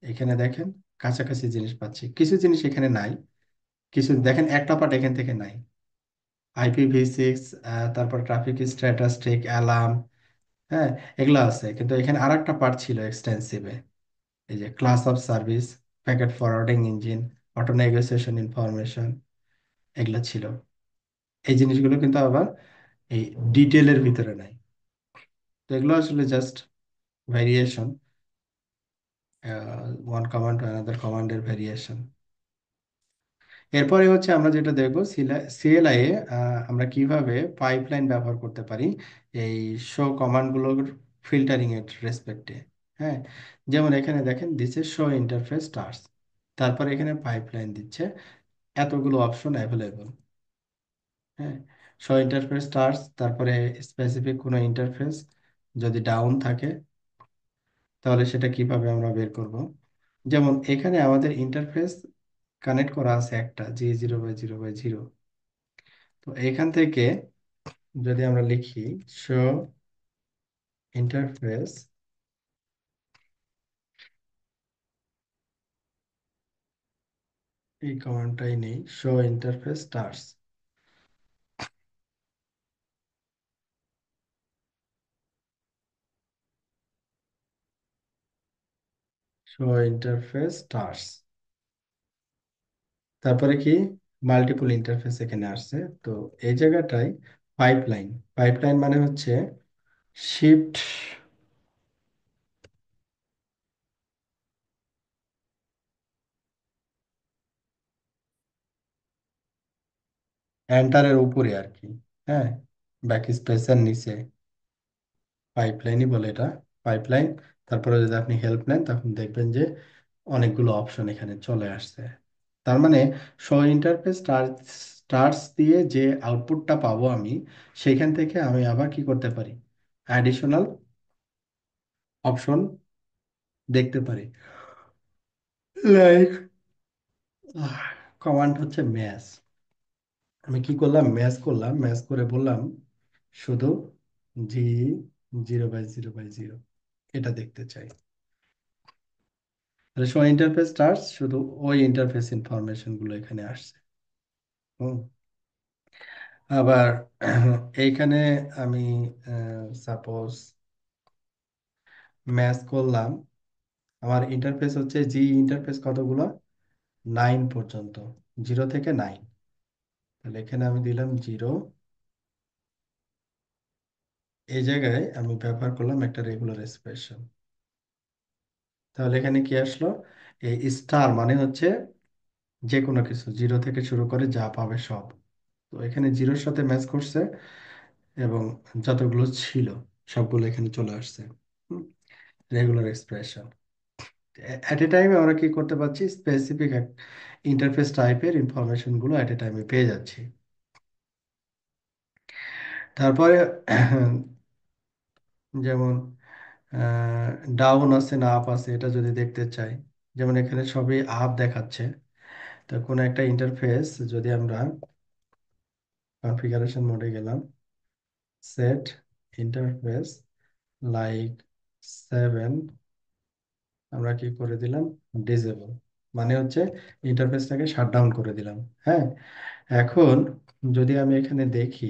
এখানে দেখেন কাছাকাছি জিনিস পাচ্ছি, কিছু জিনিস এখানে নাই, কিছু দেখেন একটা পার্ট এখান থেকে নাই। IPv6, তারপর ট্রাফিক স্ট্যাটাস অ্যালার্ম, হ্যাঁ, এগুলো আছে, কিন্তু এখানে আরেকটা পার্ট ছিল এক্সটেন্সিভে, এই যে class of service, packet forwarding engine, auto negotiation information, এগুলো ছিল। এই জিনিসগুলো কিন্তু আবার এই ডিটেলের ভিতরে নাই। তো এগুলো আসলে just variation, one command to another কমান্ডের ভ্যারিয়েশন। এরপরে হচ্ছে আমরা যেটা দেখব CLI এ আমরা কিভাবে পাইপলাইন ব্যবহার করতে পারি এই শো কমান্ডগুলোর ফিল্টারিং এর রেসপেক্টে। হ্যাঁ, যেমন এখানে দেখেন দিচ্ছে শো ইন্টারফেস স্টার্স, তারপরে এখানে পাইপলাইন দিচ্ছে, এতগুলো অপশন অ্যাভেলেবল। হ্যাঁ, শো ইন্টারফেস স্টার্স, তারপরে স্পেসিফিক কোনো ইন্টারফেস যদি ডাউন থাকে তাহলে সেটা কিভাবে আমরা বের করব। যেমন এখানে আমাদের ইন্টারফেস কানেক্ট করা আছে একটা G0/0/0। তো এখান থেকে যদি আমরা লিখি শো ইন্টারফেস, এই কমান্ডটাই নেই, show interface stars, show interface stars, তারপরে কি মাল্টিপল ইন্টারফেস এখানে আসছে। তো এই জায়গাটায় পাইপলাইন, পাইপলাইন মানে হচ্ছে শিফট এন্টারের উপরে আর কি, হ্যাঁ, ব্যাক স্পেসের নিচে পাইপলাইনই বলে এটা, পাইপলাইন। তারপরে যদি আপনি হেল্প নেন তখন দেখবেন যে অনেকগুলো অপশন এখানে চলে আসছে। তার মানে শো ইন্টারফেস স্টার্টস দিয়ে যে আউটপুটটা পাবো আমি, সেখান থেকে আমি আবার কি করতে পারি, অ্যাডিশনাল অপশন দেখতে পারি। লাইক কমান্ড হচ্ছে ম্যাচ, আমি কি করলাম, ম্যাচ করলাম, ম্যাচ করে বললাম শুধু G0/0/0 এটা দেখতে চাই। তাহলে শো ইন্টারফেস স্টার্স, শুধু ওই ইন্টারফেস ইনফরমেশন গুলো এখানে আসছে। হুম। আবার এইখানে আমি সাপোজ ম্যাচ করলাম, আমার ইন্টারফেস হচ্ছে জি ইন্টারফেস কতগুলো, 9 পর্যন্ত, 0 থেকে 9। তাহলে এখানে আমি দিলাম 0। এই জায়গায় আমি ব্যবহার করলাম একটা রেগুলার এক্সপ্রেশন। তাহলে এখানে কি আসলো, এই স্টার মানে হচ্ছে যে কোনো কিছু 0 থেকে শুরু করে যা পাবে সব। তো এখানে 0-র সাথে ম্যাচ করছে এবং যতগুলো ছিল সবগুলো এখানে চলে আসছে। Regular expression. অ্যাট এ টাইমে আমরা কি করতে পারছি, স্পেসিফিক ইন্টারফেস টাইপের ইনফরমেশন গুলো অ্যাট এ টাইমে পেয়ে যাচ্ছি। তারপরে যেমন ডাউন আছে না আপ আছে এটা যদি দেখতে চাই, যেমন এখানে সবই আপ দেখাচ্ছে। তো কোনো একটা ইন্টারফেস যদি আমরা কনফিগারেশন মোডে গেলাম, সেট ইন্টারফেস লাইক 7, আমরা কি করে দিলাম, ডিসেবল, মানে হচ্ছে ইন্টারফেসটাকে শাটডাউন করে দিলাম। হ্যাঁ, এখন যদি আমি এখানে দেখি,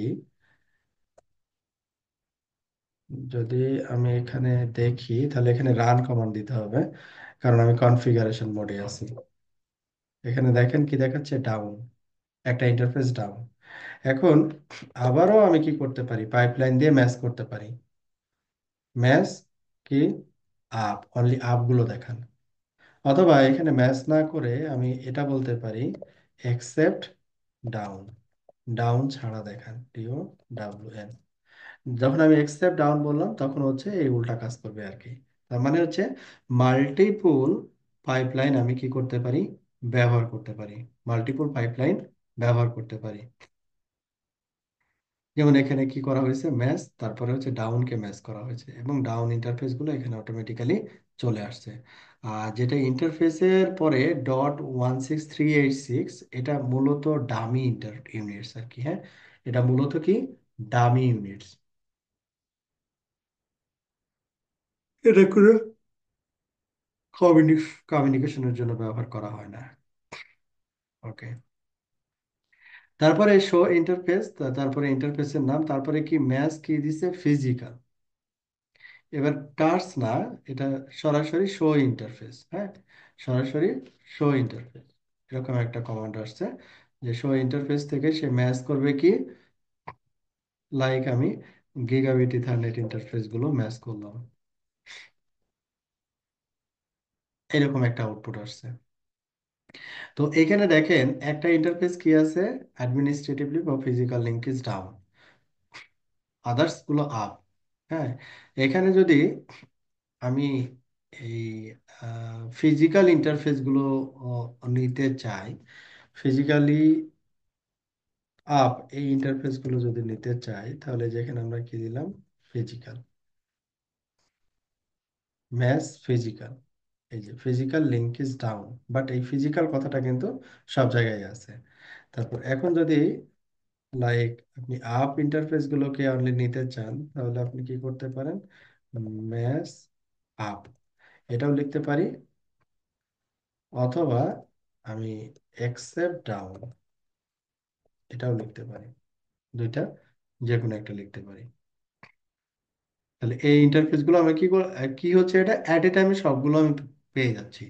যদি আমি এখানে দেখি তাহলে এখানে রান কমান্ড দিতে হবে, কারণ আমি কনফিগারেশন মোডে আছি। এখানে দেখেন কি দেখাচ্ছে, ডাউন, একটা ইন্টারফেস ডাউন। এখন আবারও আমি কি করতে পারি, পাইপলাইন দিয়ে ম্যাচ করতে পারি। ম্যাচ কি, আপ, অনলি আপ গুলো দেখান। অথবা এখানে ম্যাচ না করে আমি এটা বলতে পারি, এক্সেপ্ট ডাউন, ডাউন ছাড়া দেখান, ডিও ডাব্লিউ এন। যখন আমি এক্সেপ্ট ডাউন বললাম তখন হচ্ছে এই উল্টা কাজ করবে আর কি। তার মানে হচ্ছে মাল্টিপুল পাইপলাইন আমি কি করতে পারি, ব্যবহার করতে পারি, মাল্টিপল পাইপলাইন ব্যবহার করতে পারি। যেমন এখানে কি করা হয়েছে, ম্যাচ, তারপরে হচ্ছে ডাউনকে ম্যাচ করা হয়েছে এবং ডাউন ইন্টারফেস গুলো এখানে অটোমেটিক্যালি চলে আসছে। আর যেটা ইন্টারফেসের পরে .16386, এটা মূলত ডামি ইউনিটস আর কি। হ্যাঁ, এটা মূলত কি, ডামি ইউনিটস। এটা কোনো কমিউনিকেশনের জন্য ব্যবহার করা হয় না। ওকে। তারপরে শো ইন্টারফেস, তারপরে ইন্টারফেসের নাম, তারপরে কি ম্যাচ কি দিছে, ফিজিক্যাল। এবার টার্স না, এটা সরাসরি শো ইন্টারফেস। হ্যাঁ, সরাসরি শো ইন্টারফেস, এরকম একটা কমান্ড আসছে যে শো ইন্টারফেস থেকে সে ম্যাচ করবে কি, লাইক আমি গিগাবিট ইথারনেট ইন্টারফেস গুলো ম্যাচ করলাম, এরকম একটা আউটপুট আসছে। তো এখানে দেখেন একটা ইন্টারফেস কি আছে, অ্যাডমিনিস্ট্রেটিভলি বা physical link is down, others গুলো আপ। হ্যাঁ, এখানে যদি আমি এই ফিজিক্যাল ইন্টারফেস গুলো নিতে চাই, ফিজিক্যালি আপ এই ইন্টারফেস গুলো যদি নিতে চাই, তাহলে যেখানে আমরা কি দিলাম, ফিজিক্যাল, ম্যাচ ফিজিক্যাল, এই যে physical link is down, but এই ফিজিক্যাল কথাটা কিন্তু সব জায়গায় আছে। তারপর এখন যদি লাইক আপনি আপ ইন্টারফেস গুলোকে অনলি নিতে চান, তাহলে আপনি কি করতে পারেন, ম্যাচ আপ, এটাও লিখতে পারি। অথবা আমি এক্সেপ্ট ডাউন, এটাও লিখতে পারি। দুইটা যে কোনো একটা লিখতে পারি। তাহলে এই ইন্টারফেস গুলো আমি কি হচ্ছে, এটা অ্যাট এ টাইমে সবগুলো আমি পেয়ে যাচ্ছি,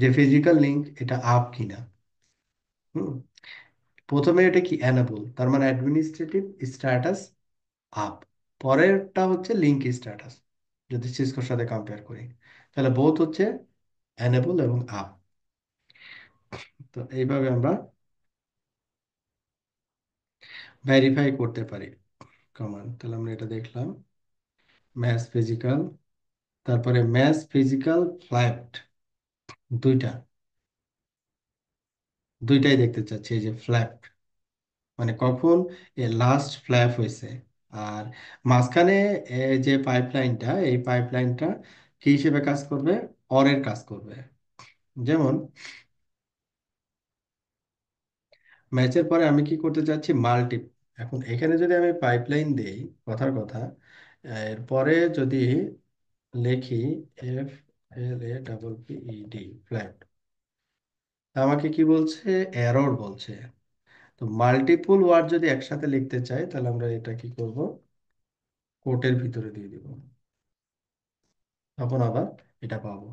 যে ফিজিক্যাল লিংক এটা আপ কিনা। হুম। প্রথমে এটা কি, অ্যানাবল, তার মানে অ্যাডমিনিস্ট্রেটিভ স্ট্যাটাস আপ, পরেরটা হচ্ছে লিঙ্ক স্ট্যাটাস। যদি সিসকোর সাথে কম্পেয়ার করি, তাহলে বোথ হচ্ছে অ্যানেবল এবং আপ। তো এইভাবে আমরা ভেরিফাই করতে পারি কমান্ড। তাহলে আমরা এটা দেখলাম, ম্যাচ ফিজিক্যাল, তারপরে ম্যাচ ফিজিক্যাল ফ্ল্যাট, দুইটা, দুইটাই দেখতে চাচ্ছি। এই যে ফ্ল্যাপ মানে কখন এ লাস্ট ফ্ল্যাপ হয়েছে, আর মাঝখানে যে পাইপলাইনটা, এই পাইপলাইনটা কি হিসেবে কাজ করবে, অরের কাজ করবে। যেমন ম্যাচের পরে আমি কি করতে চাচ্ছি, মাল্টি। এখন এখানে যদি আমি পাইপলাইন দেই, কথার কথা, এরপরে যদি লিখি FLAPPED, ফ্ল্যাট, আমাকে কি বলছে, এরর বলছে। তো তো মাল্টিপল ওয়ার্ড যদি একসাথে লিখতে চাই তাহলে আমরা এটা কি করব, কোটের ভিতরে দিয়ে দিব, তখন আবার এটা পাবো।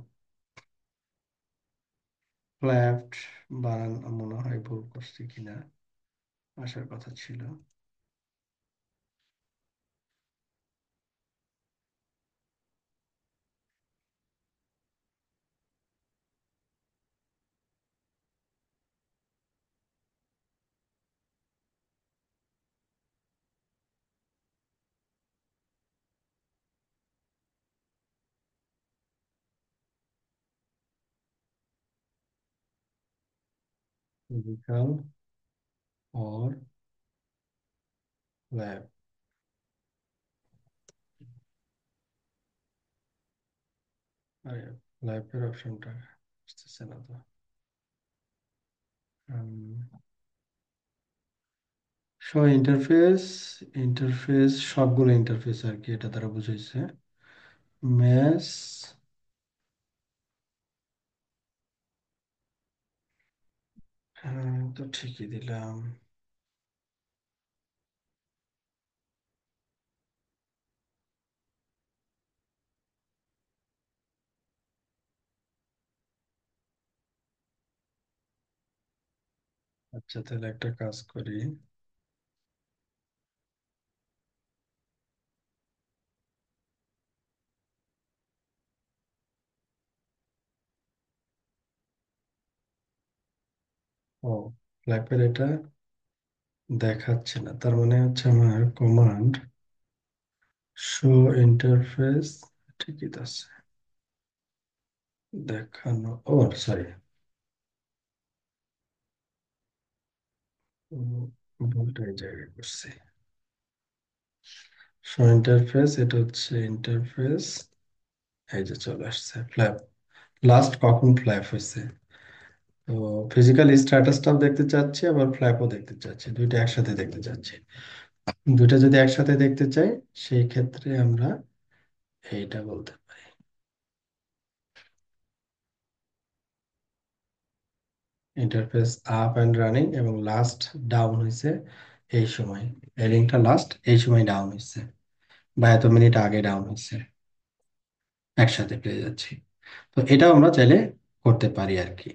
ফ্ল্যাট বানান মনে হয় ভুল করছি কিনা, আসার কথা ছিল। ফিজিক্যাল और लैब। अरे लैবের অপশনটা আসতেছে না তো। শো ইন্টারফেস, ইন্টারফেস সবগুলো ইন্টারফেস আর কি এটা দ্বারা বুঝাইছে। ম্যাস, হ্যাঁ তো ঠিকই দিলাম। আচ্ছা তাহলে একটা কাজ করি। ও, ল্যাপের এটা দেখাচ্ছে না, তার মানে হচ্ছে আমার কমান্ড শো ইন্টারফেস ঠিকই তো আছে, দেখানো ও সরি, ভুলটা এই জায়গায় করছি। শো ইন্টারফেস এটা হচ্ছে ইন্টারফেস, এই যে চলে আসছে ফ্ল্যাপ। লাস্ট কখন ফ্ল্যাপ হয়েছে, তো ফিজিক্যাল স্ট্যাটাসটাও দেখতে চাচ্ছি আবার ফ্ল্যাপও দেখতে চাচ্ছি, দুইটা একসাথে দেখতে চাচ্ছি। দুইটা যদি একসাথে দেখতে চাই সেই ক্ষেত্রে আমরা এইটা বলতে পারি, ইন্টারফেস আপ অ্যান্ড রানিং এবং লাস্ট ডাউন হয়েছে এই সময়, এই লিঙ্কটা লাস্ট এই সময় ডাউন হয়েছে বা এত মিনিট আগে ডাউন হয়েছে, একসাথে পেয়ে যাচ্ছি। তো এটাও আমরা চাইলে করতে পারি আর কি।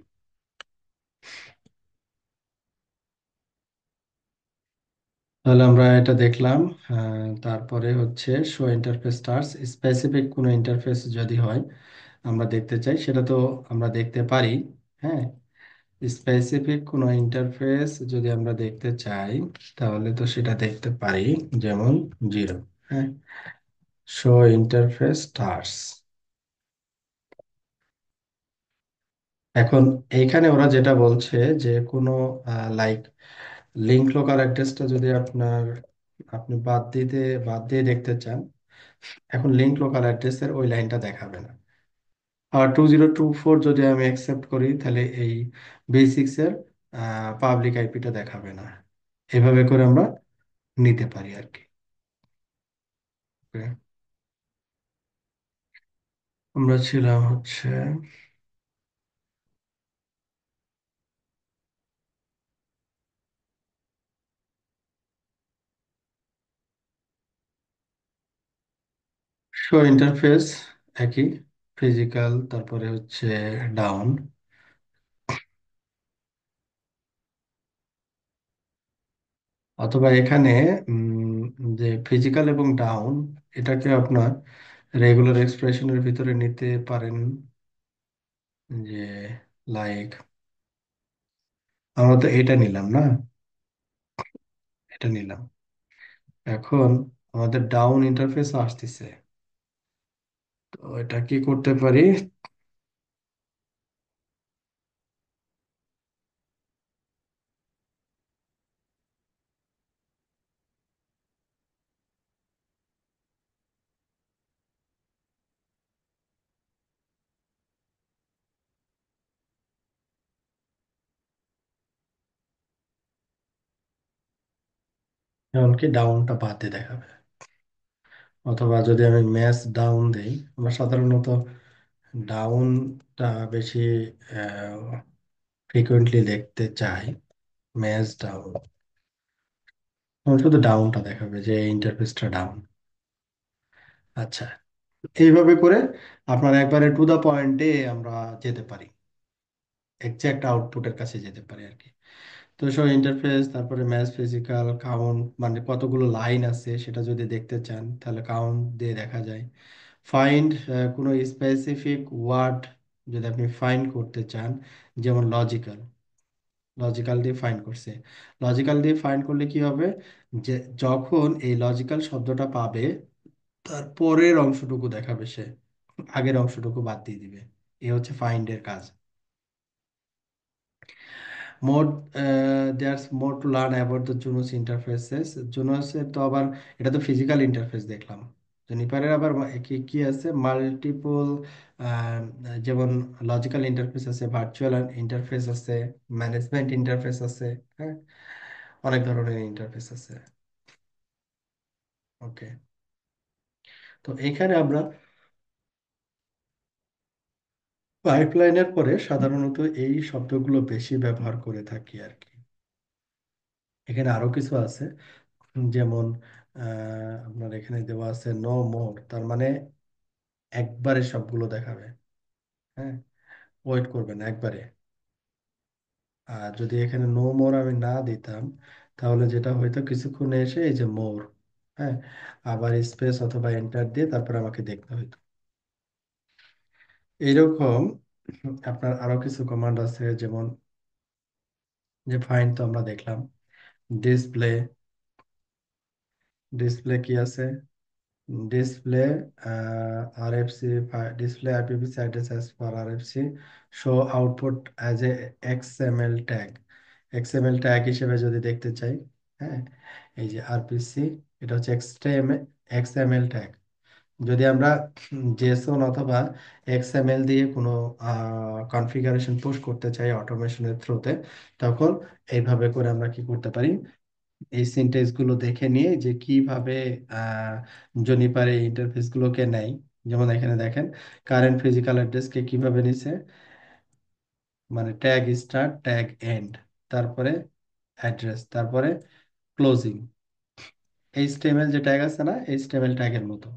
তাহলে আমরা এটা দেখলাম। তারপরে হচ্ছে শো ইন্টারফেস স্টার্স, স্পেসিফিক কোনো ইন্টারফেস যদি হয় আমরা দেখতে চাই সেটা তো আমরা দেখতে পারি। হ্যাঁ, স্পেসিফিক কোনো ইন্টারফেস যদি আমরা দেখতে চাই তাহলে তো সেটা দেখতে পারি, যেমন জিরো। হ্যাঁ, শো ইন্টারফেস স্টার্স। এখন এইখানে ওরা যেটা বলছে যে কোনো লাইক লিঙ্ক লোকাল অ্যাড্রেসটা যদি আপনি বাদ দিয়ে দেখতে চান, এখন লিঙ্ক লোকাল অ্যাড্রেসের ওই লাইনটা দেখাবে না। আর 2024 যদি আমি অ্যাকসেপ্ট করি তাহলে এই বেসিক্স এর পাবলিক আইপিটা দেখাবে না। এভাবে করে আমরা নিতে পারি আর কি। Okay? আমরা ছিলাম হচ্ছে শো ইন্টারফেস একই, ফিজিক্যাল তারপরে হচ্ছে ডাউন, অথবা এখানে যে ফিজিক্যাল এবং ডাউন এটাকে আপনার রেগুলার এক্সপ্রেশনের ভিতরে নিতে পারেন, যে লাইক আমরা তো এটা নিলাম না, এটা নিলাম। এখন আমাদের ডাউন ইন্টারফেস আসতেছে, তো এটা কি করতে পারি, এমনকি ডাউনটা বাদে দেখাবে। অথবা যদি আমি ম্যাচ ডাউন দেই, আমরা সাধারণত ডাউনটা বেশি ফ্রিকুয়েন্টলি দেখতে চাই, ম্যাচ ডাউন। তখন শুধু ডাউনটা দেখাবে যে ইন্টারফেসটা ডাউন। আচ্ছা, এইভাবে করে আপনার একবারে টু দা পয়েন্টে আমরা যেতে পারি, এক্সাক্ট আউটপুটের কাছে যেতে পারি আর কি। তো সব ইন্টারফেস, তারপরে ম্যাথ, ফিজিক্যাল, কাউন্ট, মানে কতগুলো লাইন আছে সেটা যদি দেখতে চান তাহলে কাউন্ট দিয়ে দেখা যায়। ফাইন্ড, কোনো স্পেসিফিক ওয়ার্ড যদি আপনি ফাইন্ড করতে চান, যেমন লজিক্যাল, লজিক্যাল দিয়ে ফাইন্ড করছে। লজিক্যাল দিয়ে ফাইন্ড করলে কি হবে, যে যখন এই লজিক্যাল শব্দটা পাবে তার পরের অংশটুকু দেখাবে সে, আগের অংশটুকু বাদ দিয়ে দিবে। এ হচ্ছে ফাইন্ডের কাজ। More, there's more to learn about the Junos interfaces. জুনোসের তো আবার, এটা তো ফিজিক্যাল ইন্টারফেস দেখলাম, জুনিপারের আবার কি কি আছে, মাল্টিপল, যেমন লজিক্যাল ইন্টারফেস আছে, ভার্চুয়াল ইন্টারফেস আছে, ম্যানেজমেন্ট ইন্টারফেস আছে। হ্যাঁ, অনেক ধরনের ইন্টারফেস আছে। ওকে, তো এখানে আমরা পাইপলাইনের পরে সাধারণত এই শব্দগুলো বেশি ব্যবহার করে থাকি আর কি। এখানে আরো কিছু আছে, যেমন আপনার এখানে দেওয়া আছে নো মোর, তার মানে একবারে সবগুলো দেখাবে। হ্যাঁ, ওয়েট করবেন একবারে। আর যদি এখানে নো মোর আমি না দিতাম, তাহলে যেটা হয়তো কিছুক্ষণে এসে এই যে মোর, হ্যাঁ, আবার স্পেস অথবা এন্টার দিয়ে তারপর আমাকে দেখতে হইতো। এইরকম আপনার আরো কিছু কমান্ড আছে, যেমন যে ফাইন্ড তো আমরা দেখলাম। ডিসপ্লে, ডিসপ্লে কি আছে, display RFC, display IPv6 address as per RFC, show output as a XML tag। XML tag হিসেবে যদি দেখতে চাই, হ্যাঁ, এই যে আরপিসি, এটা হচ্ছে XML ট্যাগ। যদি আমরা জেসন অথবা এক্সএমএল দিয়ে কোনো কনফিগারেশন পুশ করতে চাই অটোমেশনের থ্রুতে, তখন এইভাবে করে আমরা কি করতে পারি, এই সিনট্যাক্স গুলো দেখে নিয়ে যে কিভাবে আহ জনিপার এই ইন্টারফেস গুলোকে নেয়। যেমন এখানে দেখেন, কারেন্ট ফিজিক্যাল অ্যাড্রেসকে কিভাবে নিছে, মানে ট্যাগ স্টার্ট, ট্যাগ এন্ড, তারপরে অ্যাড্রেস, তারপরে ক্লোজিং। এইচটিএমএল যে ট্যাগ আছে না, এইচটিএমএল ট্যাগের মতো।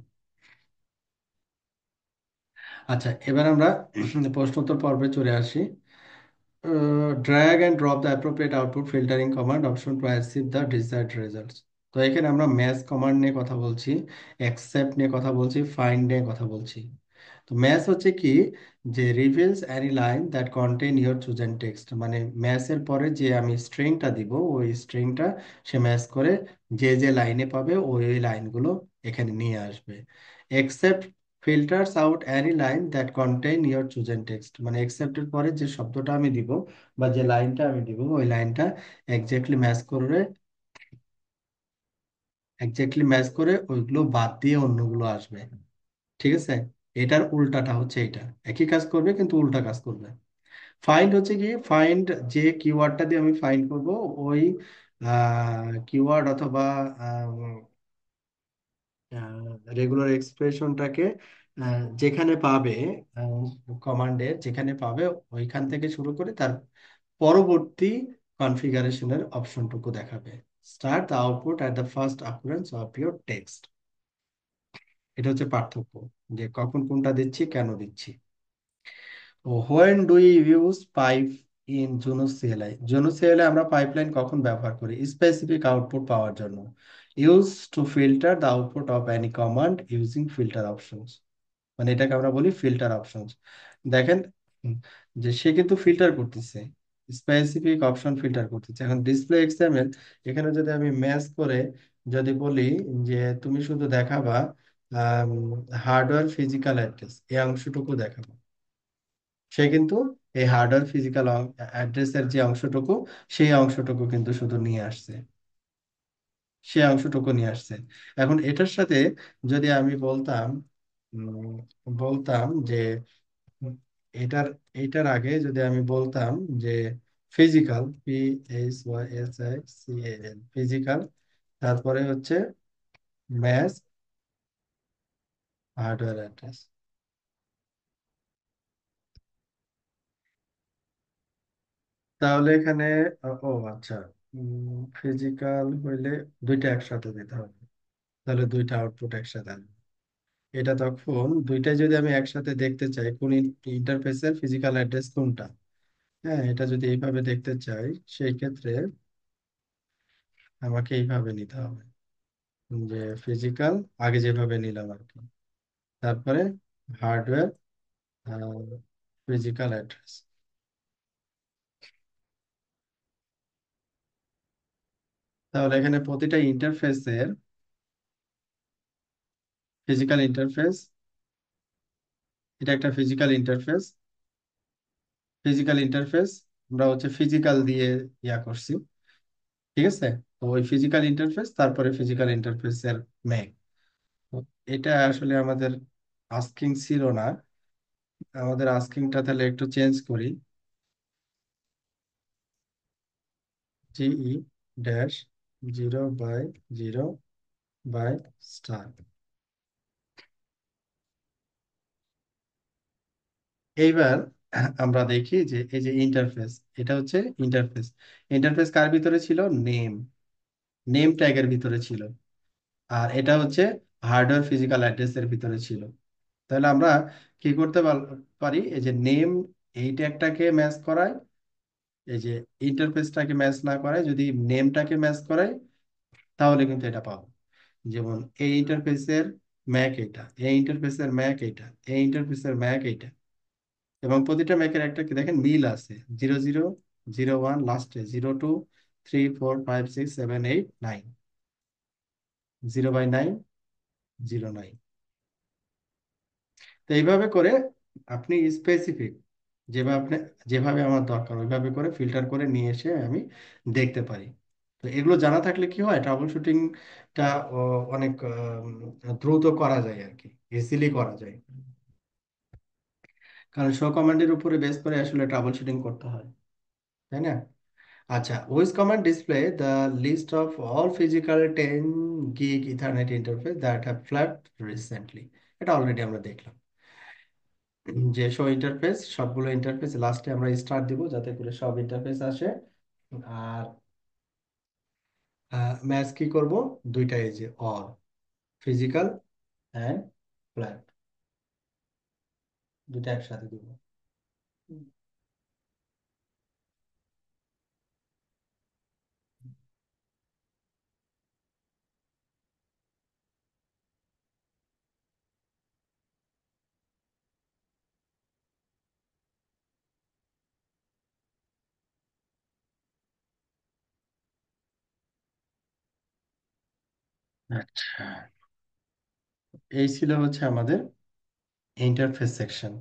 আচ্ছা, এবার আমরা প্রশ্নোত্তর পর্বে চলে আসি। Drag and drop the appropriate output filtering command option to achieve the desired results। তো এখানে আমরা ম্যাচ কমান্ড নিয়ে কথা বলছি, অ্যাকসেপ্ট নিয়ে কথা বলছি, ফাইন্ড নিয়ে কথা বলছি। তো ম্যাচ হচ্ছে কি, যে reveals any line that contain your chosen text, মানে ম্যাচের পরে যে আমি স্ট্রিংটা দিব, ওই স্ট্রিংটা সে ম্যাচ করে যে যে লাইনে পাবে ওই ওই লাইনগুলো এখানে নিয়ে আসবে। Except filters out any line that contain your chosen text, মানে এক্সেপ্টের পরে যে শব্দটা আমি দিব বা যে লাইনটা আমি দিব ওই লাইনটা এক্স্যাক্টলি ম্যাচ করে, এক্স্যাক্টলি ম্যাচ করে ওইগুলো বাদ দিয়ে অন্যগুলো আসবে। ঠিক আছে, এটার উল্টাটা হচ্ছে এটা, একই কাজ করবে কিন্তু উল্টা কাজ করবে। ফাইন্ড হচ্ছে কি, ফাইন্ড যে কিওয়ার্ডটা দিয়ে আমি ফাইন্ড করব, ওই কিওয়ার্ড অথবা রেগুলার এক্সপ্রেশনটাকে যেখানে পাবে, কমান্ডের যেখানে পাবে ওইখান থেকে শুরু করে তার পরবর্তী কনফিগারেশনের অপশনটুকু দেখাবে। Start the output at the first appearance of your text. এটা হচ্ছে পার্থক্য, যে কখন কোনটা দিচ্ছি, কেন দিচ্ছি। When do use pipe in Juno CLI? Juno CLI আমরা পাইপলাইন কখন ব্যবহার করি? স্পেসিফিক আউটপুট পাওয়ার জন্য। Use to filter the output of any command using filter options, মানে এটাকে আমরা বলি ফিল্টার অপশনস। দেখেন, উম, যে সে কিন্তু ফিল্টার করতেছে, স্পেসিফিক অপশন ফিল্টার করতেছে। এখন ডিসপ্লে এক্সএমএল, এখানে যদি আমি ম্যাচ করে যদি বলি যে তুমি শুধু দেখাবা হার্ডওয়্যার ফিজিক্যাল অ্যাড্রেস, এই অংশটুকু দেখাবো, সে কিন্তু এই হার্ডওয়্যার ফিজিক্যাল অ্যাড্রেসের যে অংশটুকু, সেই অংশটুকু কিন্তু শুধু নিয়ে আসছে, সে অংশটুকু নিয়ে আসছে। এখন এটার সাথে যদি আমি বলতাম, বলতাম যে উম, এটার এটার আগে যদি আমি বলতাম যে ফিজিক্যাল, PHYSICAL, ফিজিক্যাল, তারপরে হচ্ছে ম্যাচ হার্ডওয়্যার অ্যাড্রেস, তাহলে এখানে ও আচ্ছা, ফিজিক্যাল হইলে দুইটা একসাথে দিতে হবে, তাহলে দুইটা আউটপুট একসাথে আসবে। এটা তখন দুইটাই যদি আমি একসাথে দেখতে চাই কোন ইন্টারফেসের ফিজিক্যাল অ্যাড্রেস কোনটা, হ্যাঁ এটা যদি এইভাবে দেখতে চাই, সেই ক্ষেত্রে আমাকে এইভাবে নিতে হবে, যে ফিজিক্যাল আগে যেভাবে নিলাম আর কি, তারপরে হার্ডওয়্যার ফিজিক্যাল অ্যাড্রেস। তাহলে এখানে প্রতিটা ইন্টারফেসের ফিজিক্যাল ইন্টারফেস, এটা একটা ফিজিক্যাল ইন্টারফেস। ফিজিক্যাল ইন্টারফেস আমরা হচ্ছে ফিজিক্যাল দিয়ে ইয়া করছি, ঠিক আছে। তো ওই ফিজিক্যাল ইন্টারফেস তারপরে ফিজিক্যাল ইন্টারফেসের ম্যাক, এটা আসলে আমাদের আস্কিং ছিল না, আমাদের আস্কিংটা তাহলে একটু চেঞ্জ করি। জিই ড্যাশ 0/0/স্টার। এইবার আমরা দেখি যে এই যে ইন্টারফেস, এটা হচ্ছে ইন্টারফেস। ইন্টারফেস কার ভিতরে ছিল? নেম, নেম ট্যাগের ভিতরে ছিল। আর এটা হচ্ছে হার্ডওয়্যার ফিজিক্যাল অ্যাড্রেসের ভিতরে ছিল। তাহলে আমরা কি করতে পারি, এই যে নেম এই ট্যাগটাকে ম্যাচ করাই, এই যে ইন্টারফেসটাকে ম্যাচ না করায় যদি নেমটাকে ম্যাচ করাই, তাহলে কিন্তু এটা পাবো। যেমন এই ইন্টারফেসের ম্যাক এটা, এই ইন্টারফেসের ম্যাক এটা, এই ইন্টারফেসের ম্যাক এটা, এবং প্রতিটা ম্যাকের একটা কি দেখেন মিল আছে, 0001 লাস্টে, 02 3 4 5 6 7 8 9, 0/9 09। তো এইভাবে করে আপনি স্পেসিফিক, যেভাবে আপনি, যেভাবে আমার দরকার ওইভাবে করে ফিল্টার করে নিয়ে এসে আমি দেখতে পারি। তো এগুলো জানা থাকলে কি হয়, ট্রাবল শুটিংটা অনেক দ্রুত করা যায় আর কি, ইজিলি করা যায়। কারণ শো কমান্ডের উপরে বেস করে আসলে ট্রাবল শুটিং করতে হয়, তাই না? আচ্ছা, which command display the list of all physical 10 gig ethernet interface that have flapped recently. এটা অলরেডি আমরা দেখলাম যে শো ইন্টারফেস, সবগুলো ইন্টারফেস লাস্টে আমরা স্টার দিব যাতে করে সব ইন্টারফেস আসে। আর ম্যাচ কি করব, দুইটা, এই যে অল ফিজিক্যাল অ্যান্ড ফ্ল্যাট, দুইটা একসাথে দিব। আচ্ছা, এই ছিল হচ্ছে আমাদের ইন্টারফেস সেকশন।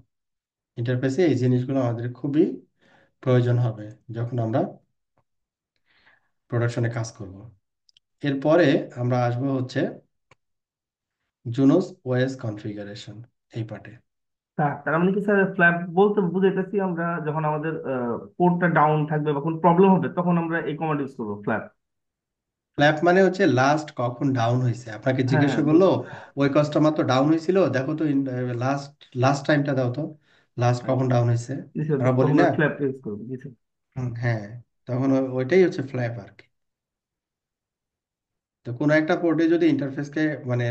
ইন্টারফেসে এই জিনিসগুলো আমাদের খুবই প্রয়োজন হবে যখন আমরা প্রোডাকশনে কাজ করব। এরপরে আমরা আসবো হচ্ছে জুনোস ওএস কনফিগারেশন, এই পার্টে। তার মানে কি স্যার, ফ্ল্যাপ বলতে বুঝাইতেছি আমরা যখন আমাদের পোর্টটা ডাউন থাকবে বা কোনো প্রবলেম হবে তখন আমরা এই কমান্ড ইউজ করবো, ফ্ল্যাপ। ফ্ল্যাপ মানে হচ্ছে লাস্ট কখন ডাউন হয়েছে, আপনাকে হ্যাঁ জিজ্ঞাসা হ্যাঁ, করলো ওই কাস্টমার তো ডাউন হয়েছিল, দেখো তো লাস্ট লাস্ট টাইমটা দাও তো, লাস্ট কখন ডাউন হয়েছে। জি স্যার, আমরা বলি তখন না? ওই ফ্ল্যাপ ইউজ করবো, জি স্যার। হ্যাঁ, তখন ওইটাই হচ্ছে ফ্ল্যাপ আর কি। তো কোনো একটা পোর্টে যদি ইন্টারফেসকে মানে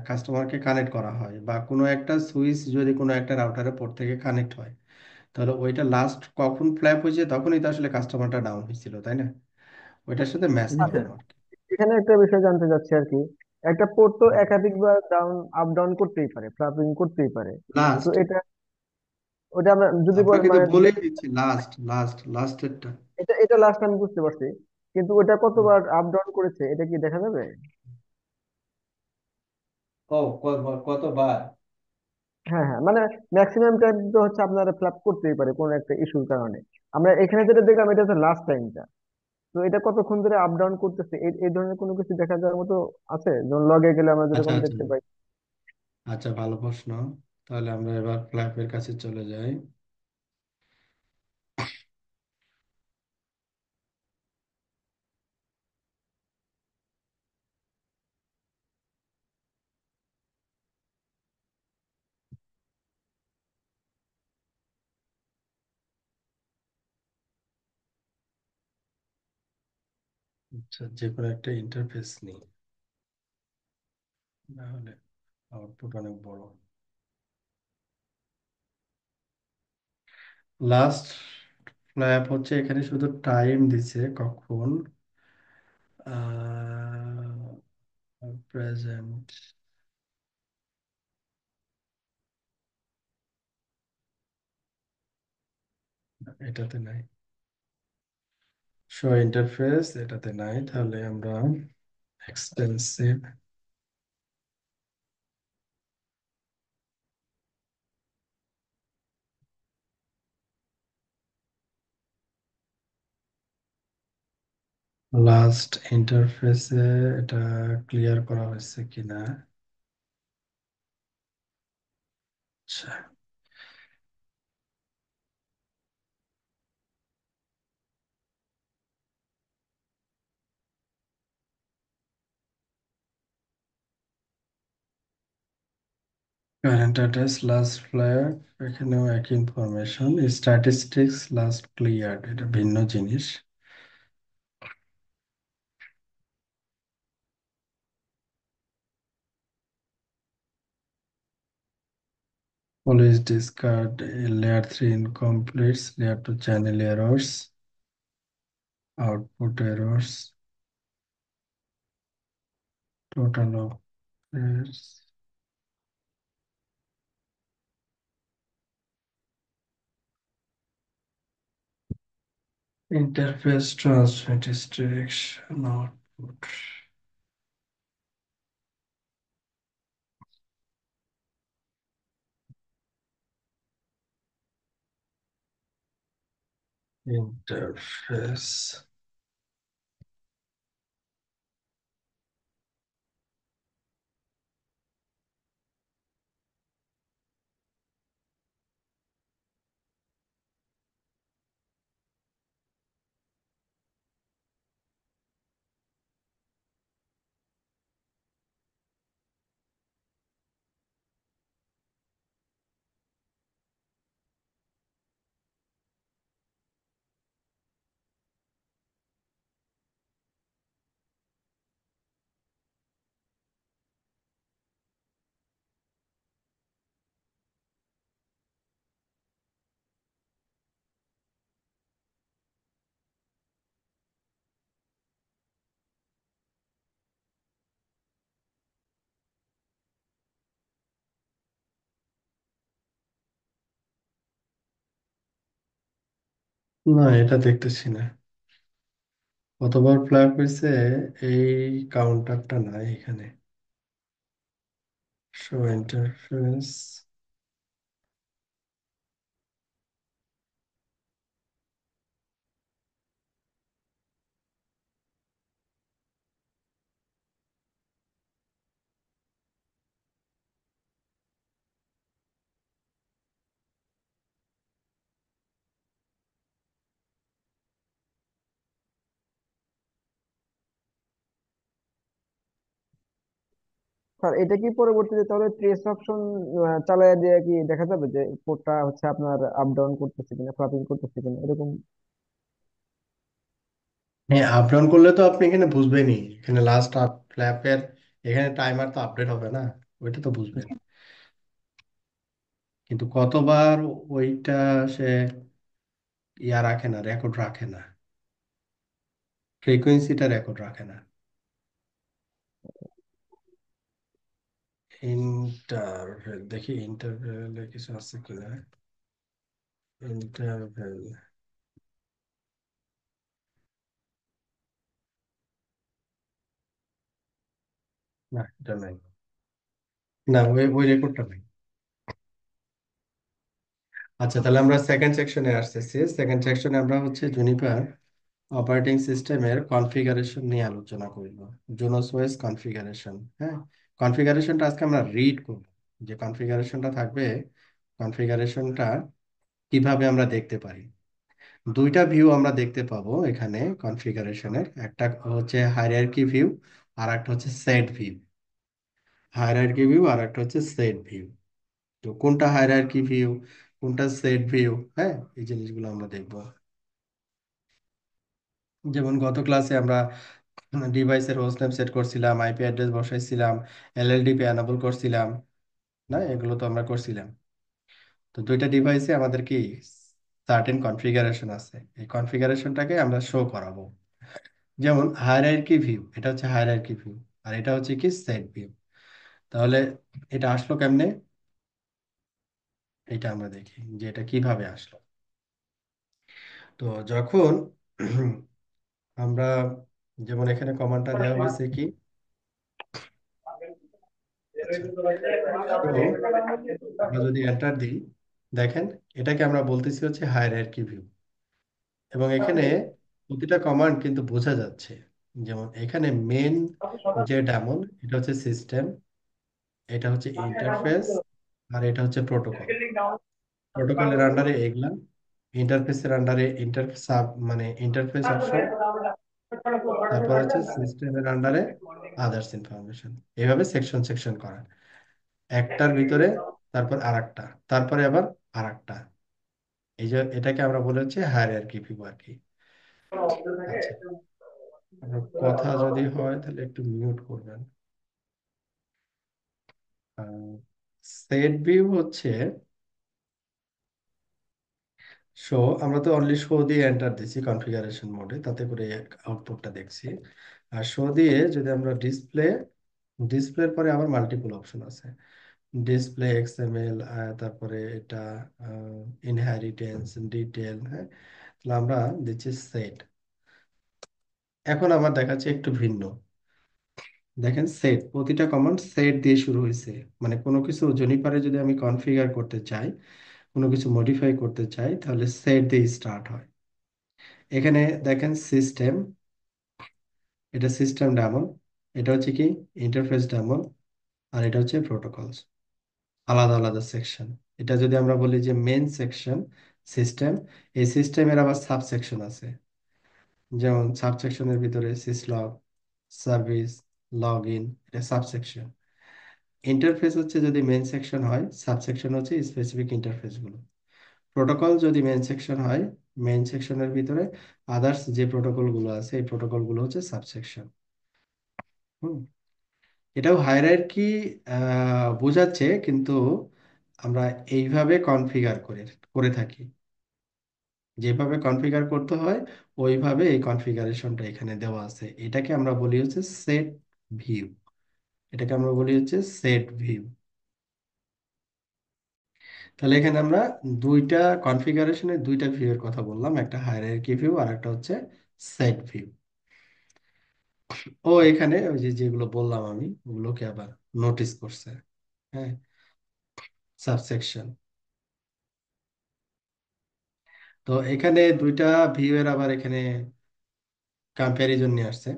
কাস্টমারকে কানেক্ট করা হয়, বা কোনো একটা সুইচ যদি কোনো একটা রাউটারে পোর্ট থেকে কানেক্ট হয়, তাহলে ওইটা লাস্ট কখন ফ্ল্যাপ হয়েছে তখনই তো আসলে কাস্টমারটা ডাউন হয়েছিল, তাই না? ওইটার সাথে ম্যাচ জি স্যার। করানো আর কি। এখানে একটা বিষয় জানতে চাচ্ছি আর কি। একটা পোর্ট তো একাধিকবার ডাউন আপ ডাউন করতেই পারে, ফ্লাপিং করতেই পারে। তো লাস্ট, এটা, ওটা আমরা যদি আপনাকে তো মানে বলেই দিচ্ছি, লাস্টেরটা। এটা এটা লাস্ট আমি বুঝতে পারছি, কিন্তু ওটা কতবার আপ ডাউন করেছে এটা কি দেখা যাবে? ও, কতবার? হ্যাঁ হ্যাঁ, মানে ম্যাক্সিমাম টাইম তো হচ্ছে আপনারা ফ্লাপ করতেই পারে কোনো একটা ইস্যুর কারণে। আমরা এখানে যেটা দেখলাম এটা হচ্ছে লাস্ট টাইমটা। তো এটা কতক্ষণ ধরে আপ ডাউন করতেছে, এই এই ধরনের কোনো কিছু দেখা যাওয়ার মতো আছে? যেমন লগে গেলে আমরা আচ্ছা যেরকম আচ্ছা দেখতে পাই। আচ্ছা, ভালো প্রশ্ন। তাহলে আমরা এবার ফ্ল্যাপের কাছে চলে যাই। আচ্ছা, যে কোনো একটা ইন্টারফেস নিই, নাহলে আউটপুট অনেক বড়। লাস্ট ফ্ল্যাপ হচ্ছে এখানে শুধু টাইম দিছে কখন, প্রেজেন্ট, এটাতে নাই। শো ইন্টারফেস এটাতে নাই, তাহলে আমরা এক্সটেন্সিভ লাস্ট ইন্টারফেসে এটা ক্লিয়ার করা হয়েছে কিনা। আচ্ছা, কারেন্ট অ্যাড্রেস লাস্ট ফ্ল্যাগ, এখানেও একই ইনফরমেশন। স্ট্যাটিস্টিক্স লাস্ট ক্লিয়ার, এটা ভিন্ন জিনিস। Police discard layer 3 incompletes, layer 2 channel errors, output errors, total of errors, interface transmit direction output, interface। না, এটা দেখতেছি না কতবার ফ্ল্যাগ হয়েছে। এই কাউন্টারটা নাই এখানে। শো ইন্টারফেস, স্যার এটা কি পরবর্তীতে তাহলে ট্রেস অপশন চালায় দিয়ে কি দেখা যাবে যে কোডটা হচ্ছে আপনার আপ ডাউন করতেছে কিনা, ফ্লাপিং করতেছে কিনা এরকম? হ্যাঁ, আপ ডাউন করলে তো আপনি এখানে বুঝবেনই, এখানে লাস্ট আপ ফ্ল্যাপের এখানে টাইমার তো আপডেট হবে না, ওইটা তো বুঝবেন। কিন্তু কতবার, ওইটা সে ইয়া রাখে না, রেকর্ড রাখে না, ফ্রিকোয়েন্সিটা রেকর্ড রাখে না। ইন্টারভেল দেখি, ইন্টারভেলে কিছু আছে কিনা। ইন্টারভেল, না এটা নাই। না, ওই ওই রেকর্ডটা নাই। আচ্ছা, তাহলে আমরা সেকেন্ড সেকশনে আসতেছি। সেকেন্ড সেকশনে আমরা হচ্ছে জুনিপার অপারেটিং সিস্টেমের কনফিগারেশন নিয়ে আলোচনা করব। জোনাস ওয়েস কনফিগারেশন। হ্যাঁ, কনফিগারেশনটা আজকে আমরা রিড করব, যে কনফিগারেশনটা থাকবে, কনফিগারেশনটা কিভাবে আমরা দেখতে পারি। দুইটা ভিউ আমরা দেখতে পাবো এখানে কনফিগারেশনের, একটা হচ্ছে হায়ারার্কি ভিউ, আর একটা হচ্ছে সেট ভিউ। হায়ারার্কি ভিউ আর একটা হচ্ছে সেট ভিউ। তো কোনটা হায়ারার্কি ভিউ, কোনটা সেট ভিউ, হ্যাঁ, এই জিনিসগুলো আমরা দেখবো। যেমন গত ক্লাসে আমরা ডিভাইসের হোস্ট নেম সেট করছিলাম, আইপি অ্যাড্রেস বসাইছিলাম, এলএলডিপি এনাবল করছিলাম, না এগুলো তো আমরা করছিলাম। তো দুইটা ডিভাইসে আমাদের কি সার্টেন কনফিগারেশন আছে, এই কনফিগারেশনটাকে আমরা শো করাবো। যেমন হায়ারার্কি ভিউ, এটা হচ্ছে হায়ারার্কি ভিউ, আর এটা হচ্ছে কি সেট ভিউ। তাহলে এটা আসলো কেমনে, এটা আমরা দেখি যে এটা কিভাবে আসলো। তো যখন আমরা, যেমন এখানে কমান্ডটা দেওয়া হয়েছে কি, আচ্ছা, তো আমরা যদি এন্টার দিই, দেখেন এটাকে আমরা বলতেছি হচ্ছে হায়ারার্কি ভিউ। এবং এখানে প্রতিটা কমান্ড কিন্তু বোঝা যাচ্ছে। যেমন এখানে মেন যে ডেমন, এটা হচ্ছে সিস্টেম, এটা হচ্ছে ইন্টারফেস, আর এটা হচ্ছে প্রোটোকল। প্রোটোকলের আন্ডারে এগুলা, ইন্টারফেসের আন্ডারে ইন্টারফেস মানে ইন্টারফেস অপশন, তারপর হচ্ছে সিস্টেমের আন্ডারে আদার্স ইনফরমেশন। এইভাবে সেকশন সেকশন করা, একটার ভিতরে তারপর আরেকটা, তারপরে আবার আরেকটা। এই যে এটাকে আমরা বলে হচ্ছে হায়ারার্কি ভিউ আর কি। আচ্ছা, আপনার কথা যদি হয় তাহলে একটু মিউট করবেন। সেট ভিউ হচ্ছে শো, আমরা তো অনলি শো দিয়ে এন্টার দিছি কনফিগারেশন মোডে, তাতে করে আউটপুটটা দেখছি। আর শো দিয়ে যদি আমরা ডিসপ্লে, ডিসপ্লের পরে আবার মাল্টিপল অপশন আছে, ডিসপ্লে এক্সএমএল, তারপরে এটা ইনহেরিটেন্স, ডিটেল, হ্যাঁ। তাহলে আমরা দিচ্ছি সেট। এখন আবার দেখাচ্ছে একটু ভিন্ন। দেখেন সেট, প্রতিটা কমান্ড সেট দিয়ে শুরু হয়েছে। মানে কোনো কিছু জনিপারে যদি আমি কনফিগার করতে চাই, কোনো কিছু মডিফাই করতে চাই, তাহলে সেট দিয়ে স্টার্ট হয়। এখানে দেখেন সিস্টেম, এটা সিস্টেম ডেমন, এটা হচ্ছে কি ইন্টারফেস ডেমন, আর এটা হচ্ছে প্রোটোকলস, আলাদা আলাদা সেকশন। এটা যদি আমরা বলি যে মেন সেকশন সিস্টেম, এই সিস্টেমের আবার সাব সেকশন আছে। যেমন সাব সেকশনের ভিতরে সিসলগ, সার্ভিস, লগ ইন, এটা সাব সেকশন। ইন্টারফেস হচ্ছে যদি মেন সেকশন হয়, সাব সেকশন হচ্ছে স্পেসিফিক ইন্টারফেস গুলো। প্রোটোকল যদি মেন সেকশন হয়, মেন সেকশনের ভিতরে আদার্স যে প্রোটোকল গুলো আছে, এই প্রোটোকল গুলো হচ্ছে সাবসেকশন। হুম, এটাও হায়ারার্কি বোঝাচ্ছে, কিন্তু আমরা এইভাবে কনফিগার করে করে থাকি। যেভাবে কনফিগার করতে হয় ওইভাবে এই কনফিগারেশনটা এখানে দেওয়া আছে। এটাকে আমরা বলি হচ্ছে সেট ভিউ, এটাকে আমরা বলি হচ্ছে সেট ভিউ। তাহলে এখানে আমরা দুইটা কনফিগারেশনের দুইটা ভিউ এর কথা বললাম, একটা হায়ারার্কি ভিউ আর একটা হচ্ছে সেট ভিউ। ও এখানে ওই যে যেগুলো বললাম আমি, ওগুলোকে আবার নোটিস করছে, হ্যাঁ, সাবসেকশন। তো এখানে দুইটা ভিউ এর আবার এখানে কম্প্যারিজন নিয়ে আসছে,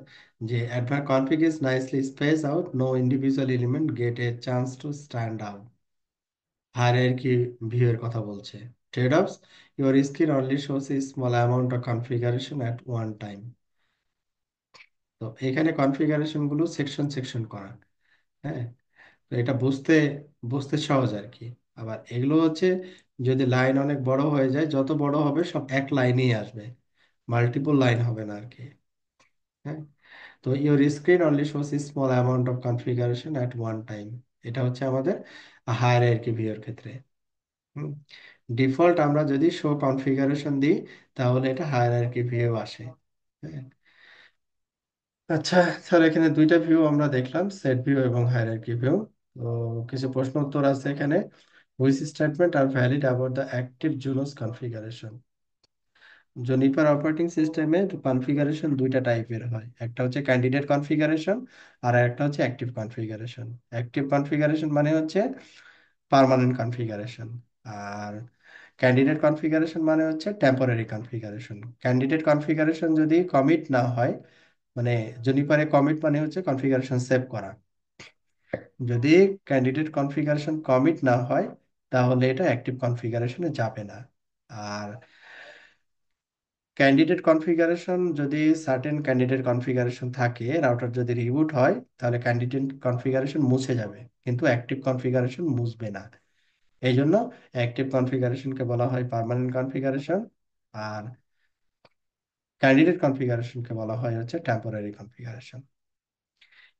যে advance config is nicely space out, no individual element get a chance to stand out. Hierarchy view এর কথা বলছে। Trade offs, your screen only shows a small amount of configuration at one time. তো এখানে configuration গুলো section section করা, হ্যাঁ। তো এটা বুঝতে বুঝতে সহজ আর কি। আবার এগুলো হচ্ছে যদি লাইন অনেক বড় হয়ে যায়, যত বড় হবে সব এক লাইনেই আসবে, মাল্টিপল লাইন হবে না আর কি, হ্যাঁ। তো your screen only shows small amount of configuration at one time, এটা হচ্ছে আমাদের হায়ারার্কি ভিউর ক্ষেত্রে। ডিফল্ট আমরা যদি শো কনফিগারেশন দিই, তাহলে এটা হায়ারার্কি ভিউ আসে, হ্যাঁ। আচ্ছা, স্যার এখানে দুইটা ভিউ আমরা দেখলাম, সেট ভিউ এবং হায়ারার্কি ভিউ। তো কিছু প্রশ্ন উত্তর আছে এখানে। Which statement are valid about the active Junos configuration? Juniper operating সিস্টেমে কনফিগারেশন দুইটা টাইপের হয়, একটা হচ্ছে ক্যান্ডিডেট কনফিগারেশন, আর একটা হচ্ছে অ্যাক্টিভ কনফিগারেশন। অ্যাক্টিভ কনফিগারেশন মানে হচ্ছে পার্মানেন্ট কনফিগারেশন, আর ক্যান্ডিডেট কনফিগারেশন মানে হচ্ছে টেম্পোরারি কনফিগারেশন। ক্যান্ডিডেট কনফিগারেশন যদি কমিট না হয়, মানে জুনিপারে কমিট মানে হচ্ছে কনফিগারেশন সেভ করা, যদি ক্যান্ডিডেট কনফিগারেশন কমিট না হয় তাহলে এটা অ্যাক্টিভ কনফিগারেশনে যাবে না। আর ক্যান্ডিডেট কনফিগারেশন যদি সার্টেন ক্যান্ডিডেট কনফিগারেশন থাকে, রাউটার যদি রিবুট হয়, তাহলে ক্যান্ডিডেট কনফিগারেশন মুছে যাবে, কিন্তু অ্যাক্টিভ কনফিগারেশন মুছবে না। এই জন্য অ্যাক্টিভ কনফিগারেশনকে বলা হয় পার্মানেন্ট কনফিগারেশন, আর ক্যান্ডিডেট কনফিগারেশনকে বলা হয় হচ্ছে temporary configuration.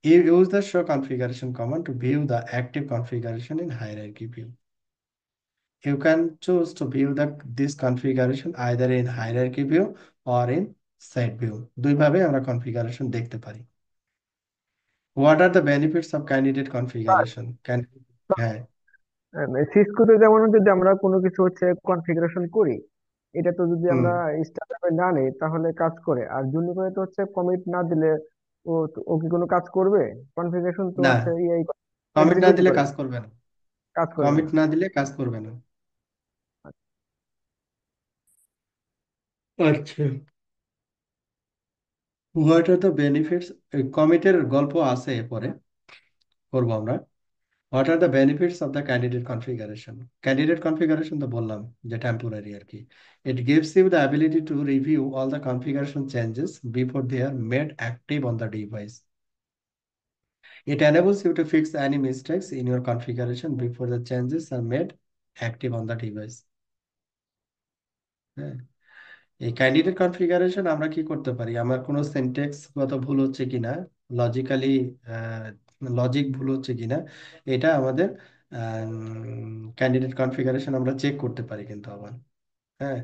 You use the show configuration command to view the active configuration in hierarchy view. You can choose to view this configuration either in hierarchy view or in set view. দুইভাবে আমরা configuration দেখতে পারি। What are the benefits of candidate configuration? হ্যাঁ। সিসকোতে যেমন যদি আমরা কোনো কিছু হচ্ছে কনফিগারেশন করি, এটা তো যদি হুম। আমরা স্টার্টারে না নেই তাহলে কাজ করে, আর জুনিপরে তো হচ্ছে কমিট না দিলে ও কি কোনো কাজ করবে? কনফিগারেশন তো না, হচ্ছে ইয়ে কমিট না এক্সিকিউট দিলে করে, কাজ করবে না। কাজ করবে কমিট না। না দিলে কাজ করবে না। আচ্ছা, হোয়াট আর দ্য বেনিফিটস? কমিটের গল্প আছে, পরে করবো আমরা। What are the benefits of the candidate configuration? Candidate configuration তো বললাম যে টেম্পোরারি আর কি। It gives you the ability to review all the configuration changes before they are made active on the device. It enables you to fix any mistakes in your configuration before the changes are made active on the device. হ্যাঁ, এই candidate configuration আমরা কি করতে পারি? আমার কোনো syntax গত ভুল হচ্ছে কিনা, লজিক্যালি লজিক ভুল হচ্ছে কিনা, এটা আমাদের ক্যান্ডিডেট কনফিগারেশন আমরা চেক করতে পারি কিন্তু আবার। হ্যাঁ,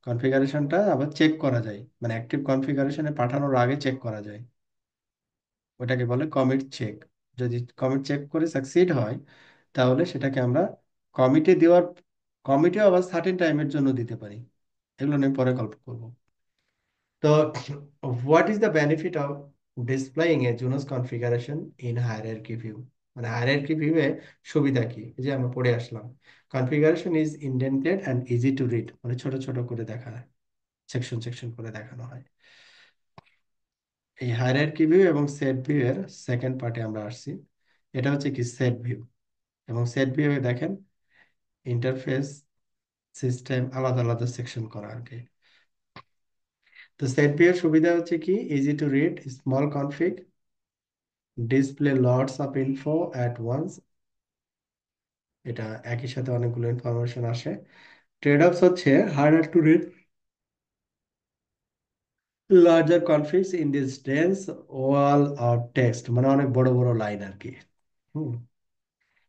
কনফিগারেশনটা আবার চেক করা যায়, মানে অ্যাক্টিভ কনফিগারেশনে পাঠানোর আগে চেক করা যায়। ওটাকে বলে কমিট চেক। যদি কমিট চেক করে সাকসিড হয়, তাহলে সেটাকে আমরা কমিটে দেওয়ার, কমিটেও আবার সার্টেন টাইমের জন্য দিতে পারি। এগুলো নিয়ে পরে গল্প করবো। তো what is the benefit of displaying a Junos configuration in hierarchy view? মানে হায়ারার্কি ভিউয়ে সুবিধা কি? এই যে আমরা পড়ে আসলাম, configuration is indented and easy to read, মানে ছোট ছোট করে দেখা হয়, সেকশন সেকশন করে দেখানো হয়। এই হায়ারার্কি ভিউ এবং সেট ভিউ এর সেকেন্ড পার্টে আমরা আসছি। এটা হচ্ছে কি সেট ভিউ। এবং সেট ভিউ দেখেন ইন্টারফেস, সিস্টেম, আলাদা আলাদা সেকশন করা আর কি। তো সেট ভিউ এর সুবিধা হচ্ছে কি, easy to read, small config, display lots of info at once. এটা একই সাথে অনেকগুলো ইনফরমেশন আসে। ট্রেড অফস হচ্ছে harder to read, larger configs in this dense wall or text, মানে অনেক বড় বড় লাইন আর কি। হুম।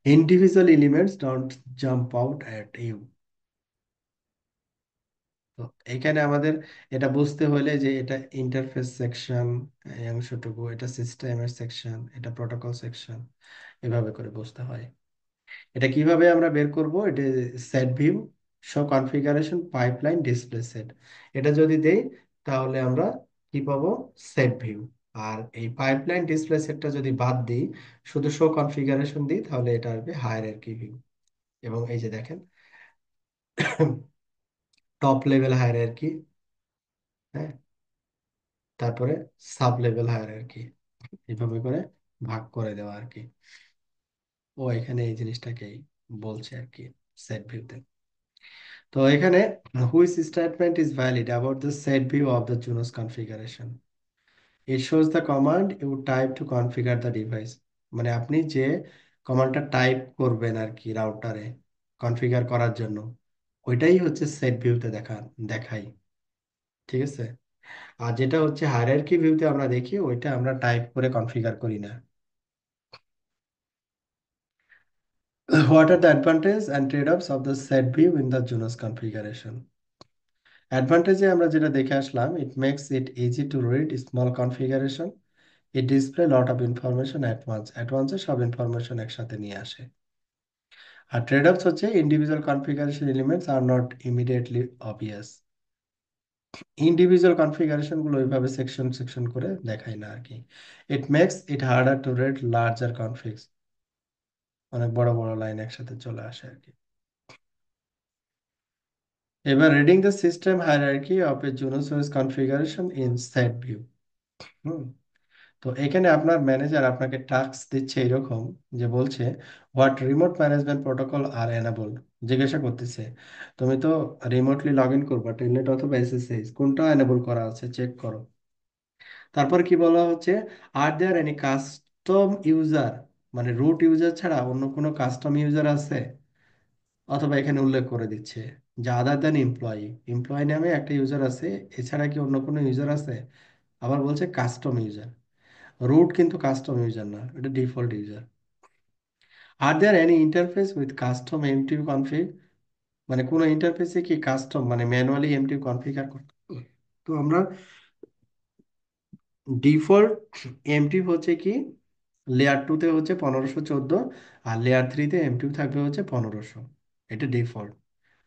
Individual elements don't jump out at you. তো এইখানে আমাদের এটা বুঝতে হলে যে এটা ইন্টারফেস সেকশন, এই অংশটুকু, এটা সিস্টেমের সেকশন, এটা প্রোটোকল সেকশন, এভাবে করে বুঝতে হয়। এটা কিভাবে আমরা বের করব? এটা set view, show configuration pipeline display set. এটা যদি দেই তাহলে আমরা কি পাবো? Set view. আর এই পাইপলাইন ডিসপ্লে সেটটা যদি বাদ দিই, শুধু শো কনফিগারেশন দিই, তাহলে এটা আসবে হায়ারার্কি ভিউ। এবং এই যে দেখেন, টপ লেভেল হায়ারার্কি, হ্যাঁ, তারপরে সাব লেভেল হায়ারার্কি, এভাবে করে ভাগ করে দেওয়া আর কি। ও এখানে এই জিনিসটাকেই বলছে আর কি সেট ভিউতে। তো এখানে which statement is valid about the set view of the Junos configuration? It shows the command you type to configure the device. মানে আপনি যে কমান্ডটা টাইপ করবেন আর কি রাউটারে কনফিগার করার জন্য, ওইটাই হচ্ছে সেট ভিউতে দেখাই। ঠিক আছে। আর যেটা হচ্ছে হায়ারার্কি ভিউতে আমরা দেখি, ওইটা আমরা টাইপ করে কনফিগার করি না। What are the advantages and trade-offs of the set view in the Junos configuration? অ্যাডভান্টেজে আমরা যেটা দেখে আসলাম, it makes it easy to read small configuration, it display lot of information at once, at once এ সব information একসাথে নিয়ে আসে। আর trade offs হচ্ছে individual configuration elements are not immediately obvious. Individual configuration গুলো ওইভাবে সেকশন সেকশন করে দেখায় না আর কি। It makes it harder to read larger configs, অনেক বড় বড় লাইন একসাথে চলে আসে আর কি। এবার reading the system hierarchy of a Junos OS configuration in set view. Hmm. তো এখানে আপনার ম্যানেজার আপনাকে টাস্ক দিচ্ছে এরকম, যে বলছে what remote management protocol are enabled. জিজ্ঞাসা করতেছে তুমি তো রিমোটলি লগ ইন করবা, টেলনেট অথবা এসএসএইচ, কোনটা এনেবল করা আছে চেক করো। তারপর কি বলা হচ্ছে, are there any custom user, মানে রুট ইউজার ছাড়া অন্য কোনো কাস্টম ইউজার আছে, অথবা এখানে উল্লেখ করে দিচ্ছে যে আদার দেন এমপ্লয়ি, এমপ্লয়ি নামে একটা ইউজার আছে, এছাড়া কি অন্য কোনো ইউজার আছে? আবার বলছে কাস্টম ইউজার। রুট কিন্তু কাস্টম ইউজার না, এটা default user. Are there any interface with custom MTU config, মানে কোনো ইন্টারফেসে কি কাস্টম মানে ম্যানুয়ালি এমটিউ কনফিগার করতে হবে। তো আমরা ডিফল্ট এমটিউ হচ্ছে কি, লেয়ার 2-তে হচ্ছে 1514, আর লেয়ার 3-তে এমটিউ থাকবে হচ্ছে 1500। এটা ডিফল্ট।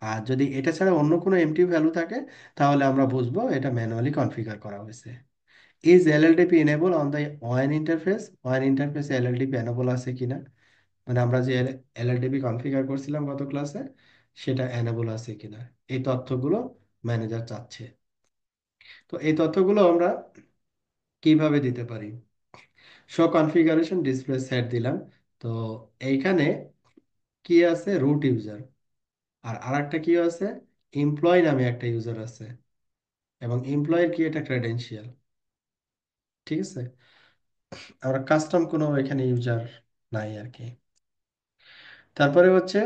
আর যদি এটা ছাড়া অন্য কোনো এমটিউ ভ্যালু থাকে, তাহলে আমরা বুঝবো এটা ম্যানুয়ালি কনফিগার করা হয়েছে। Is LLDP enable on the one interface, one ইন্টারফেসে এলএলডিপি এনেবল আছে কিনা, মানে আমরা যে এলএলডিপি কনফিগার করছিলাম গত ক্লাসে, সেটা এনেবল আছে কিনা, এই তথ্যগুলো ম্যানেজার চাচ্ছে। তো এই তথ্যগুলো আমরা কিভাবে দিতে পারি? শো কনফিগারেশন ডিসপ্লে সেট দিলাম। তো এইখানে কি আছে, রুট ইউজার, আর আরেকটা কি আছে, এমপ্লয় নামে একটা ইউজার আছে, এবং এমপ্লয়ের কি এটা ক্রেডেনশিয়াল। ঠিক আছে, আমরা কাস্টম কোনো এখানে ইউজার নাই আর কি। তারপরে হচ্ছে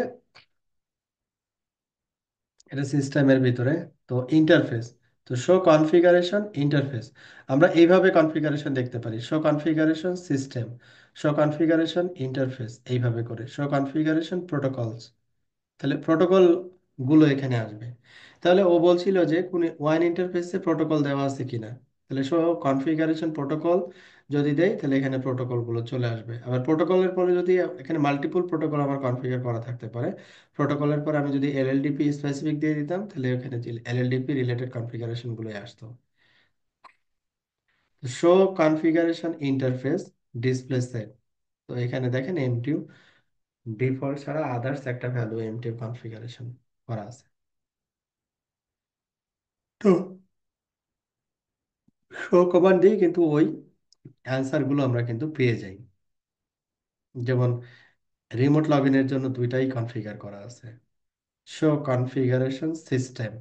এটা সিস্টেমের ভিতরে, তো ইন্টারফেস, তো শো কনফিগারেশন ইন্টারফেস, আমরা এইভাবে কনফিগারেশন দেখতে পারি, show configuration system, show configuration interface, এইভাবে করে শো কনফিগারেশন প্রোটোকলস, তাহলে প্রোটোকল গুলো এখানে আসবে। তাহলে ও বলছিল যে কোন ওয়ান ইন্টারফেসে প্রোটোকল দেওয়া আছে কিনা, তাহলে সো কনফিগারেশন প্রোটোকল যদি দেয়, তাহলে এখানে প্রোটোকল গুলো চলে আসবে। আবার প্রোটোকলের পরে যদি এখানে মাল্টিপল প্রোটোকল আমার কনফিগার করা থাকতে পারে, প্রোটোকলের পর আমি যদি এলএলডিপি স্পেসিফিক দিয়ে দিতাম, তাহলে এখানে যে এলএলডিপি রিলেটেড কনফিগারেশন গুলো আসতো। Show configuration interface display set, তো এখানে দেখেন এমটিউ ডিফল্ট ছাড়া আদার্স একটা ভ্যালু এমটিউ কনফিগারেশন করা আছে। তো শো কমান্ড দিয়ে কিন্তু ওই অ্যান্সার গুলো আমরা কিন্তু পেয়ে যাই। যেমন রিমোট লগ ইনের জন্য দুইটাই কনফিগার করা আছে। শো কনফিগারেশন সিস্টেম,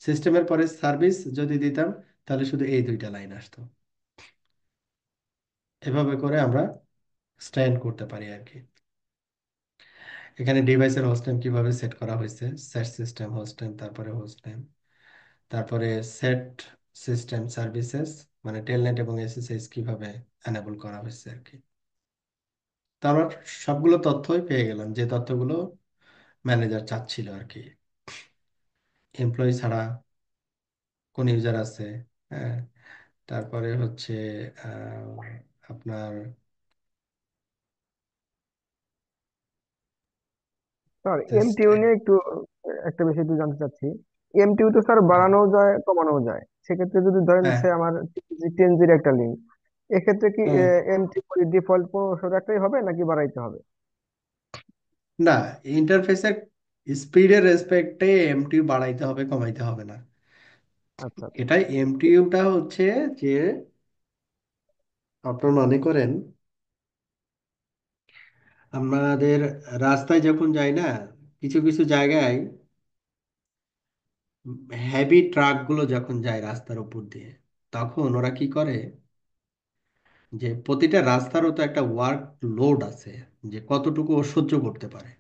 সিস্টেমের পরে সার্ভিস যদি দিতাম, তাহলে শুধু এই দুইটা লাইন আসতো। এভাবে করে আমরা স্ট্যান্ড করতে পারি আর কি। এখানে ডিভাইসের হোস্ট নেম কিভাবে সেট করা হয়েছে, সেট সিস্টেম হোস্ট নেম, তারপরে হোস্ট নেম, তারপরে সেট সিস্টেম সার্ভিসেস, মানে টেলনেট এবং এসএসএস কিভাবে এনেবল করা হয়েছে আর কি। তো আমরা সবগুলো তথ্যই পেয়ে গেলাম, যে তথ্যগুলো ম্যানেজার চাচ্ছিল আর কি। এমপ্লয়ি ছাড়া কোন ইউজার আছে, হ্যাঁ, তারপরে হচ্ছে আপনার স্যার এমটিইউ নিয়ে একটু একটা বিষয় একটু জানতে চাচ্ছি। এমটিইউ তো স্যার হ্যাঁ, বাড়ানো যায় কমানো যায়, সেক্ষেত্রে যদি ধরেন হ্যাঁ, সে আমার 10 জির একটা লিঙ্ক, এক্ষেত্রে কি হুম, এমটিইউ ডিফল্ট 1500 রাখলেই হবে নাকি বাড়াইতে হবে? না, ইন্টারফেসের স্পিডের রেসপেক্টে এমটিইউ বাড়াইতে হবে কমাইতে হবে না। আচ্ছা আচ্ছা। এটাই এমটিইউটা হচ্ছে যে আপনার মনে করেন আমাদের রাস্তায় যখন যাই না, কিছু কিছু জায়গায় হেভি ট্রাকগুলো যখন যায় রাস্তার উপর দিয়ে, তখন ওরা কি করে, যে প্রতিটা রাস্তারও তো একটা ওয়ার্ক লোড আছে, যে কতটুকু ও সহ্য করতে পারে।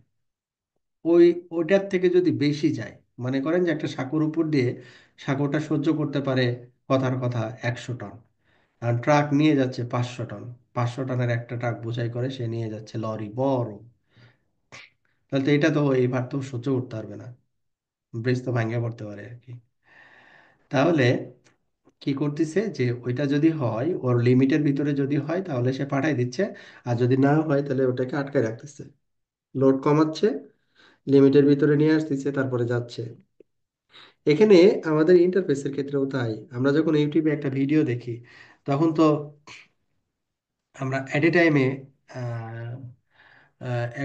ওই ওইটার থেকে যদি বেশি যায়, মনে করেন যে একটা সাঁকোর উপর দিয়ে সাঁকোটা সহ্য করতে পারে কথার কথা 100 টন, আর ট্রাক নিয়ে যাচ্ছে 500 টন, 500 টনের একটা ট্রাক বোঝাই করে সে নিয়ে যাচ্ছে লরি বড়, তাহলে তো এটা তো এইবার তো সহ্য করতে পারবে না, ব্রিজ তো ভাঙে পড়তে পারে আর কি। তাহলে কি করতেছে, যে ওইটা যদি হয় ওর লিমিটের ভিতরে যদি হয়, তাহলে সে পাঠাই দিচ্ছে, আর যদি না হয় তাহলে ওটাকে আটকায় রাখতেছে, লোড কমাচ্ছে, লিমিটের ভিতরে নিয়ে আসতেছে, তারপরে যাচ্ছে। এখানে আমাদের ইন্টারফেসের ক্ষেত্রেও তাই, আমরা যখন ইউটিউবে একটা ভিডিও দেখি, তখন তো আমরা এট এ টাইমে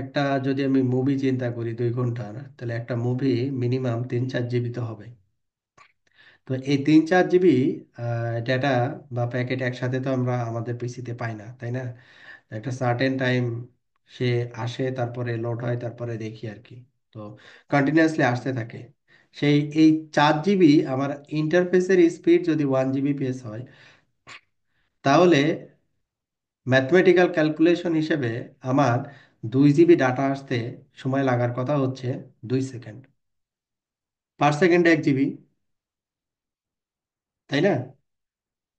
একটা, যদি আমি মুভি চিন্তা করি 2 ঘন্টার, তাহলে একটা মুভি মিনিমাম 3-4 জিবি তো হবে। তো এই 3-4 জিবি ডেটা বা প্যাকেট একসাথে তো আমরা আমাদের পিসিতে পাই না, তাই না? একটা সার্টেন টাইম সে আসে, তারপরে লোড হয়, তারপরে দেখি আর কি। তো কন্টিনিউয়াসলি আসতে থাকে। এই 4 জিবি আমার ইন্টারফেসের স্পিড যদি 1 জিবি পেস হয়, তাহলে ম্যাথমেটিক্যাল ক্যালকুলেশন হিসেবে আমার 2 জিবি ডাটা আসতে সময় লাগার কথা হচ্ছে 2 সেকেন্ড। পার সেকেন্ডে 1 জিবি, তাই না?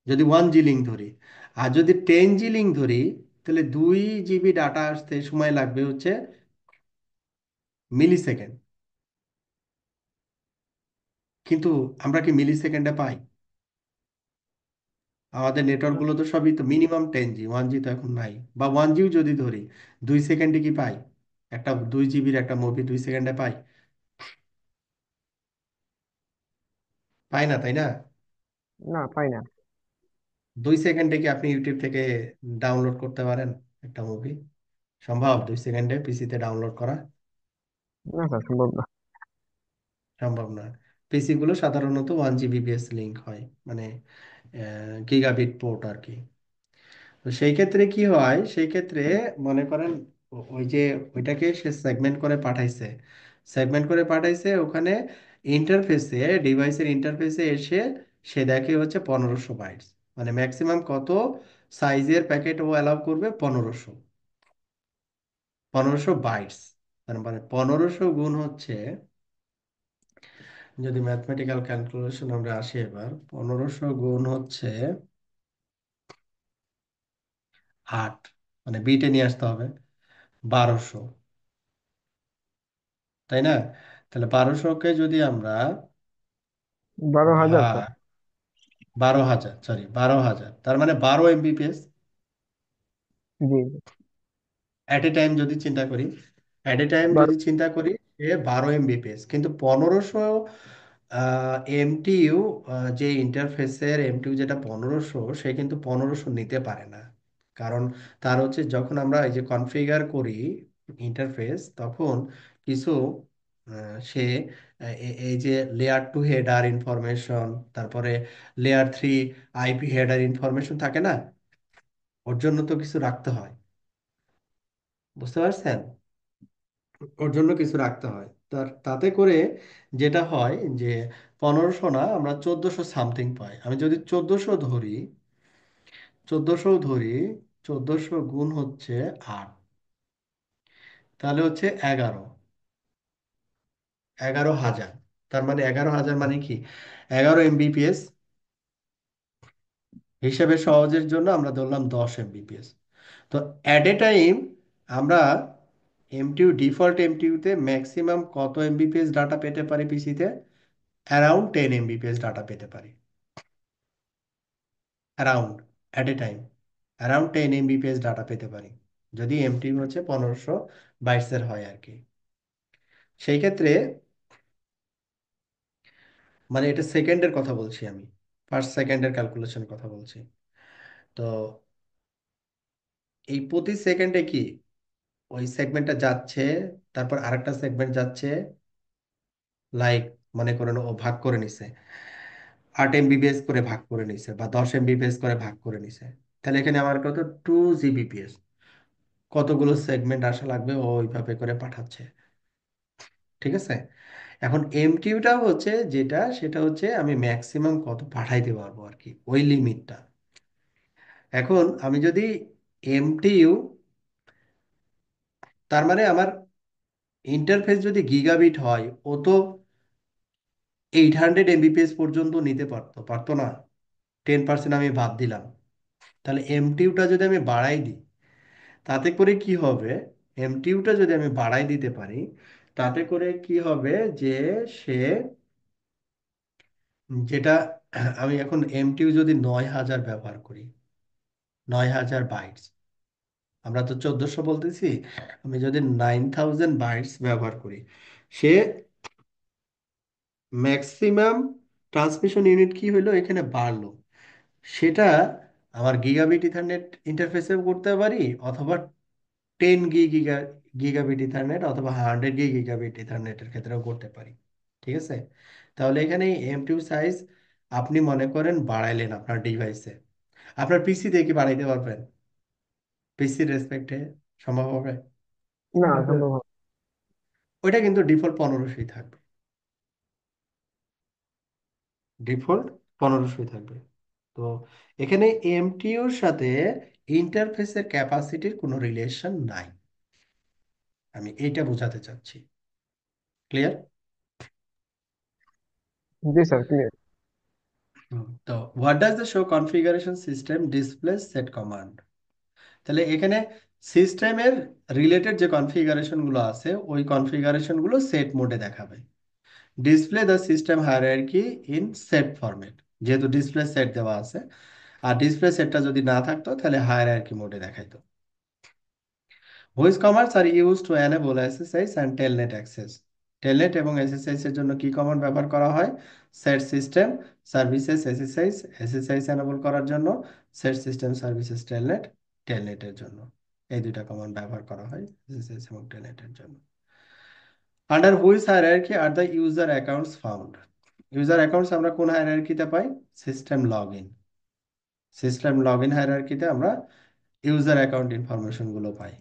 যদি 1 জি লিঙ্ক ধরি, আর যদি 10 জি লিঙ্ক ধরি, তাহলে 2 জিবি ডাটা আসতে সময় লাগবে হচ্ছে মিলি সেকেন্ড। কিন্তু আমরা কি মিলি সেকেন্ডে পাই? আমাদের নেটওয়ার্ক গুলো তো সবই তো মিনিমাম 10 জি, 1 জি তো এখন নাই। বা 1 জিও যদি ধরি, 2 সেকেন্ডে কি পাই? একটা 2 জিবির একটা মুভি 2 সেকেন্ডে পাই? পাই না, তাই না? না, পাই না। 2 সেকেন্ডে কি আপনি ইউটিউব থেকে ডাউনলোড করতে পারেন একটা মুভি? সম্ভব 2 সেকেন্ডে পিসিতে ডাউনলোড করা? না স্যার, সম্ভব না। সম্ভব না। পিসি গুলো সাধারণত 1 জিবিপিএস লিঙ্ক হয়, মানে গিগাবিট পোর্ট আর কি। তো সেই ক্ষেত্রে কি হয়, সেই ক্ষেত্রে মনে করেন ওই যে ওইটাকে সে সেগমেন্ট করে পাঠাইছে, সেগমেন্ট করে পাঠাইছে ওখানে ইন্টারফেসে, ডিভাইসের ইন্টারফেসে এসে সে দেখে হচ্ছে 1500 বাইটস, মানে ম্যাক্সিমাম কত সাইজের প্যাকেট ও অ্যালাউ করবে? 1500। 1500 বাইটস, তার মানে 1500 গুণ হচ্ছে, যদি ম্যাথমেটিক্যাল ক্যালকুলেশন আমরা আসি এবার, 1500 গুণ হচ্ছে 8, মানে বিটে নিয়ে আসতে হবে 1200, তাই না? তাহলে 1200কে যদি আমরা 12,000 স্যার। ভা 12,000, সরি 12,000, তার মানে 12 Mbps G G. At a time যদি চিন্তা করি, অ্যাট এ টাইম যদি 12। চিন্তা করি, সে 12 এমবিপিএস, কিন্তু 1500 এমটিইউ, যে ইন্টারফেসের এমটিইউ যেটা 1500, সে কিন্তু 1500 নিতে পারে না। কারণ তার হচ্ছে যখন আমরা এই যে কনফিগার করি ইন্টারফেস, তখন কিছু সে এই যে লেয়ার 2 হেডার ইনফরমেশন, তারপরে লেয়ার 3 আইপি হেডার ইনফরমেশন থাকে না, ওর জন্য তো কিছু রাখতে হয়। বুঝতে পারছেন? ওর জন্য কিছু রাখতে হয়। তাতে করে যেটা হয় যে 1500 না, আমরা 1400 সামথিং পাই। আমি যদি 1400 ধরি, 1400 ধরি, 1400 গুণ হচ্ছে 8, তাহলে হচ্ছে 11, 11,000। তার মানে 11,000 মানে কি? 11 এমবিপিএস। হিসেবে সহজের জন্য আমরা ধরলাম 10 এমবিপিএস। তো অ্যাট এ টাইম আমরা এমটিইউ, ডিফল্ট এমটিইউতে ম্যাক্সিমাম কত এমবিপিএস ডাটা পেতে পারি পিসিতে? অ্যারাউন্ড 10 এমবিপিএস ডাটা পেতে পারি। Around, at a time around 10 Mbps data পেতে পারি, যদি এমটিইউ হচ্ছে 1500 বাইটসের হয় আর কি। সেই ক্ষেত্রে মানে এটা সেকেন্ডের কথা বলছি আমি, ফার্স্ট সেকেন্ডের ক্যালকুলেশনের কথা বলছি। তো এই প্রতি সেকেন্ডে কি ওই সেগমেন্টটা যাচ্ছে, তারপর আরেকটা সেগমেন্ট যাচ্ছে, লাইক মনে করেন ও ভাগ করে নিছে, 8 এমবিপিএস করে ভাগ করে নিছে, বা 10 এমবিপিএস করে ভাগ করে নিছে, তাহলে এখানে আমার কত? 2 জিবিপিএস। কতগুলো সেগমেন্ট আসা লাগবে ও ওইভাবে করে পাঠাচ্ছে। ঠিক আছে? এখন এমটিইউটা হচ্ছে যেটা, সেটা হচ্ছে আমি ম্যাক্সিমাম কত পাঠাইতে পারবো আর কি, ওই লিমিটটা। এখন আমি যদি এমটিইউ, তার মানে আমার ইন্টারফেস যদি গিগাবিট হয়, ও তো 800 এমবিপিএস পর্যন্ত নিতে পারতো, পারতো না? 10% আমি বাদ দিলাম। তাহলে এমটিইউটা যদি আমি বাড়াই দিই, তাতে করে কি হবে? এমটিইউটা যদি আমি বাড়াই দিতে পারি, তাতে করে কি হবে যে সে, যেটা আমি এখন এমটিইউ যদি 9,000 ব্যবহার করি, 9,000 বাইটস, আমরা তো 1400 বলতেছি, আমি যদি 9,000 বাইটস ব্যবহার করি, সে ম্যাক্সিমাম ট্রান্সমিশন ইউনিট কি হইলো এখানে বাড়লো, সেটা আমার গিগাবিট ইথারনেট ইন্টারফেসেও করতে পারি, অথবা 10 গিগাবিট ইথারনেট, অথবা 100 গিগাবিট ইথারনেটের ক্ষেত্রেও করতে পারি। ঠিক আছে? তাহলে এখানে এমটিইউ সাইজ আপনি মনে করেন বাড়াইলেন আপনার ডিভাইসে, আপনার পিসি দিয়ে কি বাড়াইতে পারবেন? পিসির রেসপেক্টে সম্ভব হবে? না, না স্যার। সম্ভব হবে। ওইটা কিন্তু ডিফল্ট 1500ই থাকবে, ডিফল্ট 1500ই থাকবে। তো এখানে এমটিইউর সাথে ইন্টারফেসের ক্যাপাসিটির কোনো রিলেশন নাই, আমি এইটা বোঝাতে চাচ্ছি। ক্লিয়ার? জি স্যার, ক্লিয়ার। তো what does the show configuration system display set command. তাহলে এখানে সিস্টেমের রিলেটেড যে কনফিগারেশন গুলো আছে ওই কনফিগারেশন গুলো সেট মোডে দেখাবে। Display the system hierarchy in shed format, যেহেতু ডিসপ্লে সেট দেওয়া আছে, আর ডিসপ্লে সেটটা যদি না থাকতো তাহলে হায়ারার্কি মোডে দেখাইতো। Which commands are used to enable SSH and telnet access. Telnet এবং এসএসআইস এর জন্য কি কমান্ড ব্যবহার করা হয়? Set system services SSH, SSH enable করার জন্য, সেট সিস্টেম সার্ভিসেস টেলনেট, টেলনেটের জন্য। এই দুইটা কমান্ড ব্যবহার করা হয় এসএসআইস এবং টেলনেটের জন্য। Under which hierarchy are the user accounts found. User accounts আমরা কোন হায়ারার্কিতে পাই? System log in. System log in হায়ারার্কিতে আমরা ইউজার অ্যাকাউন্ট ইনফরমেশন গুলো পাই।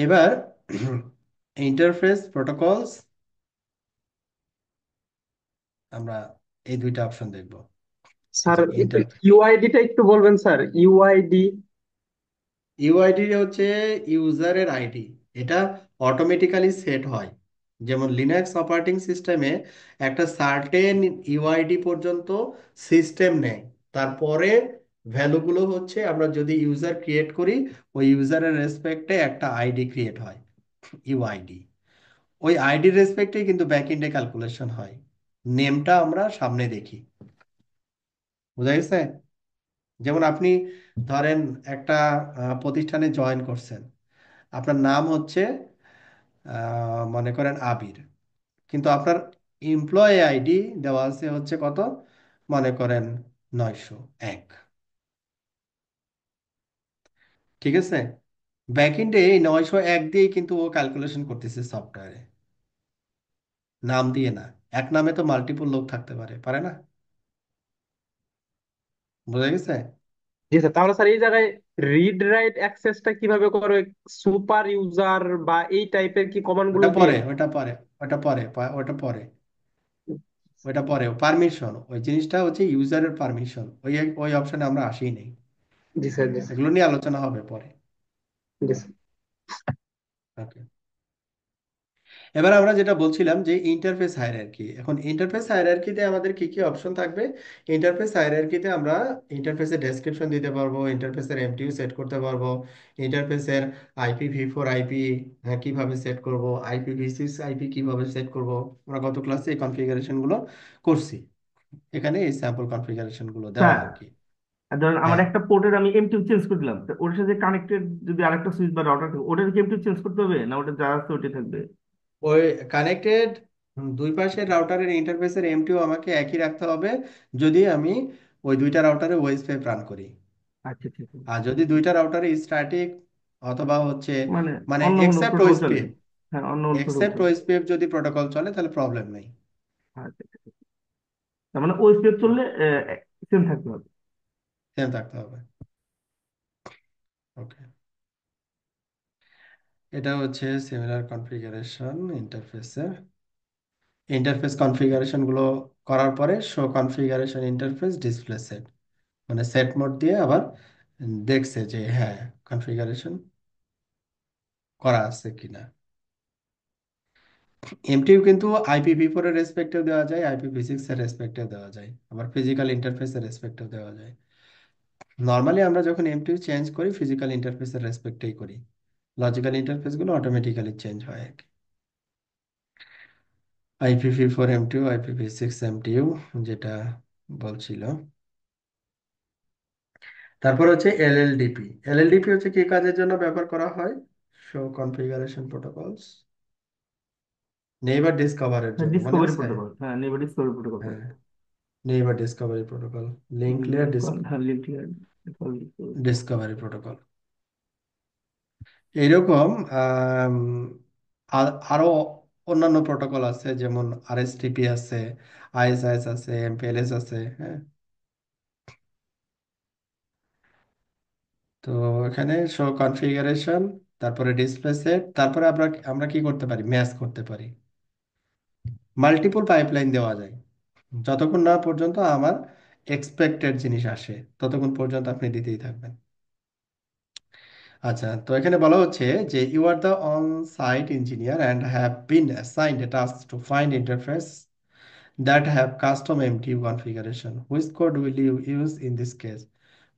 এবার ইন্টারফেস প্রোটোকলস, আমরা এই দুইটা অপশন দেখব। এই স্যার যে একটু ইন্টার ইউআইডিটা একটু বলবেন স্যার, ইউআইডি। ইউআইডি হচ্ছে ইউজারের আইডি। এটা অটোমেটিক্যালি সেট হয়। যেমন লিনাক্স অপারেটিং সিস্টেমে একটা সার্টেন ইউআইডি পর্যন্ত সিস্টেম নেয়, তারপরে ভ্যালুগুলো হচ্ছে আমরা যদি ইউজার ক্রিয়েট করি ওই ইউজারের রেসপেক্টে একটা আইডি ক্রিয়েট হয়, ইউআইডি। ওই আইডির রেসপেক্টেই কিন্তু ব্যাকএন্ডে ক্যালকুলেশন হয়। নেমটা আমরা সামনে দেখি, বুঝা গেছে? যেমন আপনি ধরেন একটা প্রতিষ্ঠানে জয়েন করছেন, আপনার নাম হচ্ছে মনে করেন আবির, কিন্তু আপনার এমপ্লয়ি আইডি দেওয়া আছে হচ্ছে কত, মনে করেন 901। ঠিক আছে? ব্যাকএন্ডে এই 901 দিয়েই কিন্তু ও ক্যালকুলেশন করতেছে সফটওয়্যারে, নাম দিয়ে না। এক নামে তো মাল্টিপল লোক থাকতে পারে, পারে না? বুঝা গেছে? জি স্যার, তাহলে স্যার এই জায়গায় রিড রাইট অ্যাক্সেসটা কিভাবে করে? সুপার ইউজার বা এই টাইপের কি কমান্ড গুলো ওটা দিয়ে? পরে, ওটা পরে, ওটা পরে, ওটা পরে, ওটা পরে পারমিশন। ওই জিনিসটা হচ্ছে ইউজারের পারমিশন, ওই ওই অপশনে আমরা আসিই নেই। জি স্যার, জি স্যার, এগুলো নিয়ে আলোচনা হবে পরে। জি স্যার। ওকে, এবার আমরা যেটা বলছিলাম যে ইন্টারফেস হায়ারার্কি। এখন ইন্টারফেস হায়ারার্কিতে আমাদের কি কি অপশন থাকবে? ইন্টারফেস হায়ারার্কিতে আমরা ইন্টারফেসের ডেসক্রিপশন দিতে পারবো, ইন্টারফেসের এমটিইউ সেট করতে পারবো, ইন্টারফেসের আইপি v4 আইপি কিভাবে সেট করব, IPv6 আইপি কিভাবে সেট করব। আমরা গত ক্লাসে এই কনফিগারেশন গুলো করছি, এখানে এই স্যাম্পল কনফিগারেশন গুলো দেওয়া স্যার, আর কি। আর ধরেন আমার হ্যাঁ, একটা পোর্টের আমি এমটিউ চেঞ্জ করে দিলাম, তো ওটার সাথে কানেক্টেড যদি আরেকটা সুইচ বা রাউটার থাকে, ওটার কি এমটিউ চেঞ্জ করতে হবে, না ওটা যা আছে ওটাই থাকবে? ওই কানেক্টেড দুই পাশের রাউটারের ইন্টারফেসের এমটিও আমাকে একই রাখতে হবে যদি আমি ওই দুইটা রাউটারে ওএস পেপ রান করি। আচ্ছা আচ্ছা আচ্ছা। আর যদি দুইটা রাউটারে স্ট্যাটিক অথবা হচ্ছে মানে মানে অন্য কোনো এক্সেপ্ট প্রোটোকল চলে? ওএসপিএফ, হ্যাঁ, অন্য কোনো প্রোটোকল এক্সেপ্ট চলে। ওএসপিএফ যদি প্রোটোকল চলে তাহলে প্রবলেম নেই। আচ্ছা আচ্ছা আচ্ছা। তার মানে ওই স্টেপ চললে সেম থাকতে হবে। সেম থাকতে হবে। ওকে, এটা হচ্ছে সিমিলার কনফিগারেশন ইন্টারফেসের। ইন্টারফেস কনফিগারেশন গুলো করার পরে show configuration interface display set, মানে সেট মোড দিয়ে আবার দেখছে যে হ্যাঁ কনফিগারেশন করা আছে কিনা। এমটিইউ কিন্তু IPv4 এর রেসপেক্টেও দেওয়া যায়, IPv6 এর রেসপেক্টেও দেওয়া যায়, আবার ফিজিক্যাল ইন্টারফেসের রেসপেক্টেও দেওয়া যায়। নর্মালি আমরা যখন এমটিইউ চেঞ্জ করি ফিজিক্যাল ইন্টারফেসের রেসপেক্টেই করি, লজিক্যাল ইন্টারফেস গুলো অটোমেটিক্যালি চেঞ্জ হয় আর কি। IPv4 এমটিইউ, IPv6 এমটিইউ যেটা বলছিল। তারপর হচ্ছে LLDP। LLDP হচ্ছে কি কাজের জন্য ব্যবহার করা হয়? শো কনফিগারেশন প্রোটোকলস, নেইবার ডিসকভারের হ্যাঁ, জন্য, মনে ডিসকভারি আছে? প্রোটোকল, হ্যাঁ, নেইবার ডিসকভারি প্রোটোকল হ্যাঁ, থাকে। Neighbour discovery protocol, link layer link call, হ্যাঁ, link layer call. Discovery protocol. এইরকম আরো অন্যান্য প্রোটোকল আছে, যেমন RSTP আছে, ISIS আছে, MPLS আছে। হ্যাঁ, তো এখানে শো কনফিগারেশন, তারপরে ডিসপ্লে সেট, তারপরে আমরা আমরা কি করতে পারি? ম্যাচ করতে পারি, মাল্টিপল পাইপলাইন দেওয়া যায়। যতক্ষণ না পর্যন্ত আমার এক্সপেক্টেড জিনিস আসে ততক্ষণ পর্যন্ত আপনি দিতেই থাকবেন। আচ্ছা, তো এখানে বলা হচ্ছে যে you are the on site engineer and have been assigned a task to find interface that have custom MTU configuration which code will you use in this case.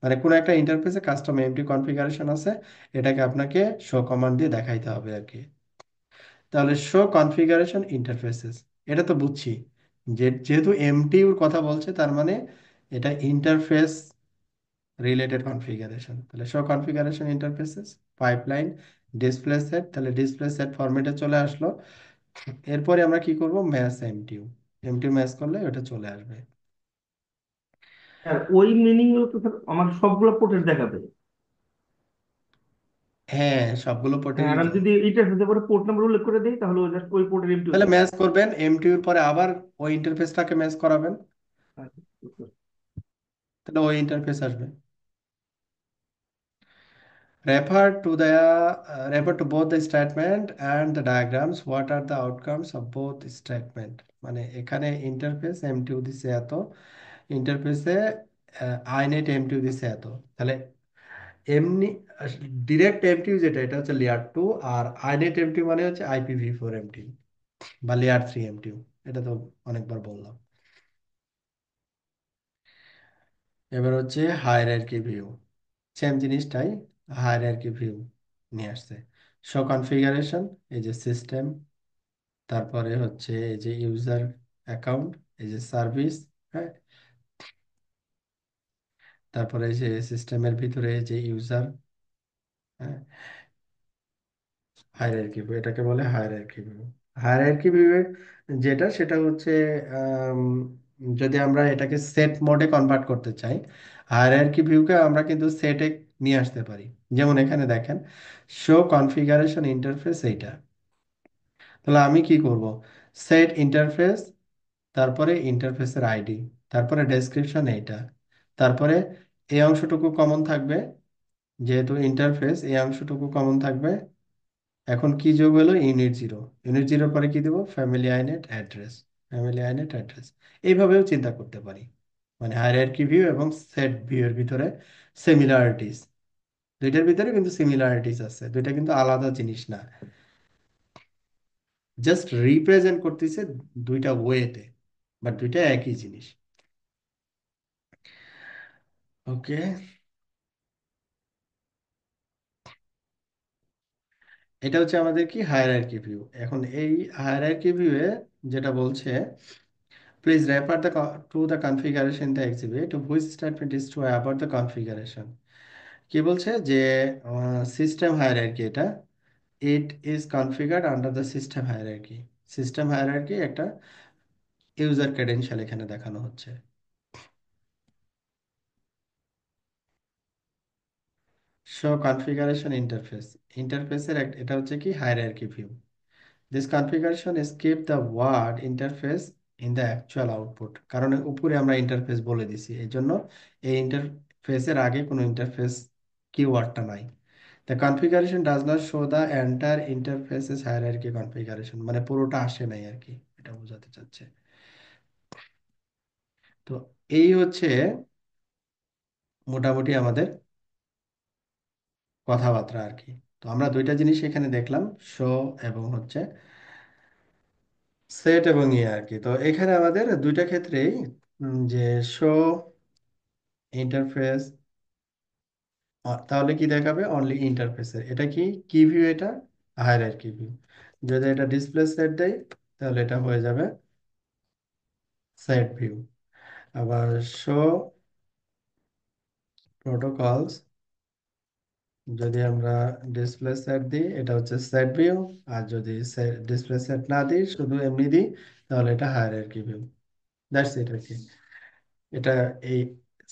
মানে কোনো একটা ইন্টারফেসে কাস্টম এমটিইউ কনফিগারেশন আছে, এটাকে আপনাকে show command দিয়ে দেখাইতে হবে আর কি। তাহলে শো কনফিগারেশন ইন্টারফেসেস, এটা তো বুঝছি যে যেহেতু এমটিইউর কথা বলছে তার মানে এটা ইন্টারফেস রিলেটেড কনফিগারেশন। তাহলে show configuration interfaces pipeline display set, তাহলে ডিসপ্লে সেট ফরম্যাটে চলে আসলো। এরপরে আমরা কি করব, ম্যাচ এমটিইউ, এমটিইউ ম্যাচ করলে ওটা চলে আসবে। আর ওই মিনিং গুলো তো স্যার আমার সবগুলো পোর্টের দেখাবে। হ্যাঁ, সবগুলো হ্যাঁ, আর পোর্টেরই আমি দেয়। যদি এইটার সাথে পরে পোর্ট নাম্বার উল্লেখ করে দিই তাহলে ওই just ওই পোর্টের এমটিও তাহলে দেবে। ম্যাচ করবেন এমটিইউর পরে আবার ওই ইন্টারফেসটাকে ম্যাচ করাবেন, আচ্ছা, বুঝতে পারছি। তাহলে ওই ইন্টারফেস আসবে। Refer to both the statement and the diagrams. What are the outcomes of both statement? মানে এখানে ইন্টারফেস এমটিইউ দিছে এত, ইন্টারফেসে আইনেট এমটিইউ দিছে এত। তাহলে এমনি ডিরেক্ট এমটিইউ যেটা, এটা হচ্ছে লেয়ার 2, আর আইনেট এমটিইউ মানে হচ্ছে IPv4 এমটিইউ বা লেয়ার 3 এমটিইউ। এটা তো অনেকবার বললাম। এবার হচ্ছে হায়ারার্কি ভিউ, সেম জিনিসটাই হায়ারার্কি ভিউ নিয়ে আসছে। শো কনফিগারেশন, এই যে সিস্টেম, তারপরে হচ্ছে এই যে ইউজার অ্যাকাউন্ট, এই যে সার্ভিস, হ্যাঁ, তারপরে এই যে সিস্টেমের ভিতরে এই যে ইউজার, হ্যাঁ, হায়ারার্কি ভিউ, এটাকে বলে হায়ারার্কি ভিউ। হায়ারার্কি ভিউ যেটা, সেটা হচ্ছে আম, যদি আমরা এটাকে সেট মোডে কনভার্ট করতে চাই, হায়ারার্কি ভিউকে আমরা কিন্তু সেটে নিয়ে আসতে পারি। যেমন এখানে দেখেন শো কনফিগারেশন ইন্টারফেস এইটা, তাহলে আমি কি করব, সেট ইন্টারফেস, তারপরে ইন্টারফেসের আইডি, তারপরে ডেসক্রিপশন এইটা, তারপরে এই অংশটুকু কমন থাকবে, যেহেতু ইন্টারফেস এই অংশটুকু কমন থাকবে। এখন কি যোগ হলো, ইউনিট 0, ইউনিট 0 পরে কি দেবো, ফ্যামিলি আইনেট অ্যাড্রেস, ফ্যামিলি আইনেট অ্যাড্রেস। এইভাবেও চিন্তা করতে পারি। মানে হায়ারার্কি ভিউ এবং সেট ভিউ এর ভিতরে সিমিলারিটিস, দুইটার ভিতরে কিন্তু সিমিলারিটিস আছে, দুইটা কিন্তু আলাদা জিনিস না, জাস্ট রিপ্রেজেন্ট করতেছে দুইটা ওয়েতে, বাট দুইটা একই জিনিস। ওকে, এটা হচ্ছে আমাদের কি হায়ারার্কি ভিউ। এখন এই হায়ারার্কি ভিউয়ে যেটা বলছে, please refer to the configuration the exhibit which statement is to about the configuration. কি বলছে যে সিস্টেম হায়ারার্কি, এটা it is configured under the system hierarchy. System hierarchy একটা ইউজার ক্রেডেনশিয়াল এখানে দেখানো হচ্ছে। শো কনফিগারেশন ইন্টারফেস, ইন্টারফেসের এটা হচ্ছে কি hierarchy view. This configuration skip the word interface in the actual output, কারণ উপরে আমরা ইন্টারফেস বলে দিছি, এই জন্য এই ইন্টারফেসের আগে কোনো ইন্টারফেস কিওয়ার্ডটা নাই। The configuration does not show the entire interfaces hierarchy configuration, মানে পুরোটা আসে নাই আর কি, এটা বোঝাতে চাচ্ছে। তো এই হচ্ছে মোটামুটি আমাদের কথাবার্তা আর কি। তো আমরা দুইটা জিনিস এখানে দেখলাম, শো এবং হচ্ছে সেট এবং ইয়ে আর কি। তো এখানে আমাদের দুইটা ক্ষেত্রেই যে শো ইন্টারফেস, তাহলে কি দেখাবে, অনলি ইন্টারফেসের, এটা কি কি ভিউ, এটা হায়ারার্কি ভিউ। যদি এটা ডিসপ্লে সেট দেয় তাহলে এটা হয়ে যাবে সেট ভিউ। আবার শো প্রোটোকলস, যদি আমরা ডিসপ্লে সেট দিই এটা হচ্ছে সেট ভিউ, আর যদি ডিসপ্লে সেট না দিই শুধু এমনি দিই তাহলে এটা হায়ারার্কি ভিউ। দ্যাটস ইট আর কি। এটা এই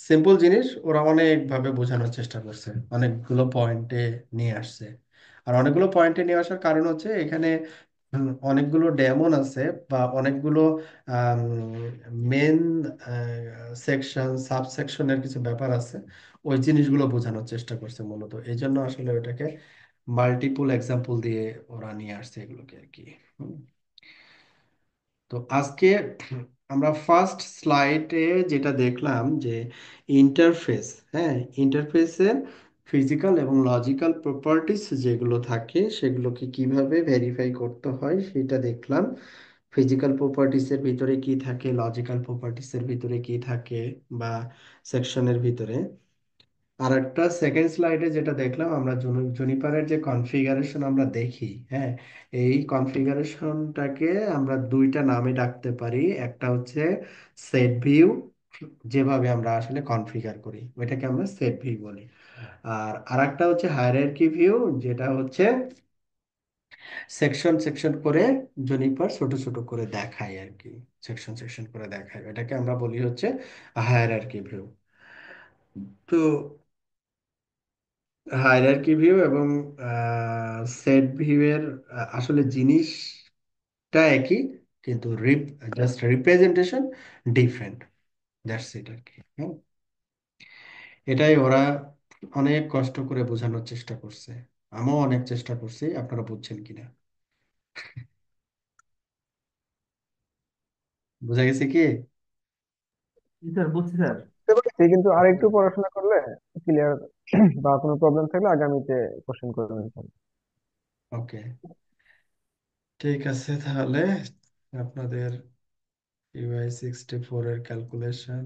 সিম্পল জিনিস ওরা অনেক ভাবে বোঝানোর চেষ্টা করছে, অনেকগুলো পয়েন্টে নিয়ে আসছে। আর অনেকগুলো পয়েন্টে নিয়ে আসার কারণ হচ্ছে এখানে অনেকগুলো ডেমন আছে বা অনেকগুলো মেন সেকশন সাব সেকশনের কিছু ব্যাপার আছে, ওই জিনিসগুলো বোঝানোর চেষ্টা করছে মূলত, এই জন্য আসলে ওটাকে মাল্টিপল এক্সাম্পল দিয়ে ওরা নিয়ে আসছে এগুলোকে আর কি। হুম। তো আজকে আমরা ফার্স্ট স্লাইডে যেটা দেখলাম যে ইন্টারফেস, হ্যাঁ, ইন্টারফেসের ফিজিক্যাল এবং লজিক্যাল প্রপার্টিস যেগুলো থাকে সেগুলোকে কিভাবে ভেরিফাই করতে হয় সেটা দেখলাম। ফিজিক্যাল প্রপার্টিসের ভিতরে কি থাকে, লজিক্যাল প্রপার্টিসের ভিতরে কি থাকে, বা সেকশনের ভিতরে। আর একটা সেকেন্ড স্লাইডে যেটা দেখলাম আমরা, জুনিপারের যে কনফিগারেশন আমরা দেখি, হ্যাঁ, এই কনফিগারেশনটাকে আমরা দুইটা নামে ডাকতে পারি। একটা হচ্ছে সেট ভিউ, যেভাবে আমরা আসলে কনফিগার করি ওইটাকে আমরা সেট ভিউ বলি। আর আরেকটা হচ্ছে হায়ারার্কি ভিউ, যেটা হচ্ছে সেকশন সেকশন করে জুনিপার ছোট ছোট করে দেখায় আর কি, সেকশন সেকশন করে দেখায়, এটাকে আমরা বলি হচ্ছে হায়ারার্কি ভিউ। তো হায়ারার্কি ভিউ এবং সেট ভিউ এর আসলে জিনিসটা একই, কিন্তু just representation different, that's it আর কি। হ্যাঁ, এটাই ওরা অনেক কষ্ট করে বোঝানোর চেষ্টা করছে, আমিও অনেক চেষ্টা করছি, আপনারা বুঝছেন কিনা। বোঝা গেছে কি? জি স্যার, বুঝছি স্যার। বুঝতে পেরেছি, কিন্তু আরেকটু পড়াশোনা করলে ক্লিয়ার, বা কোনো প্রবলেম থাকলে আগামীতে কোশ্চেন করবেন। ওকে, ঠিক আছে তাহলে। আপনাদের UI64 এর ক্যালকুলেশন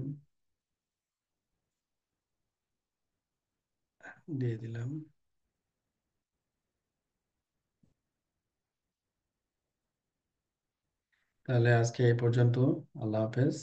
দিয়ে দিলাম। তাহলে আজকে এই পর্যন্ত। আল্লাহ হাফেজ।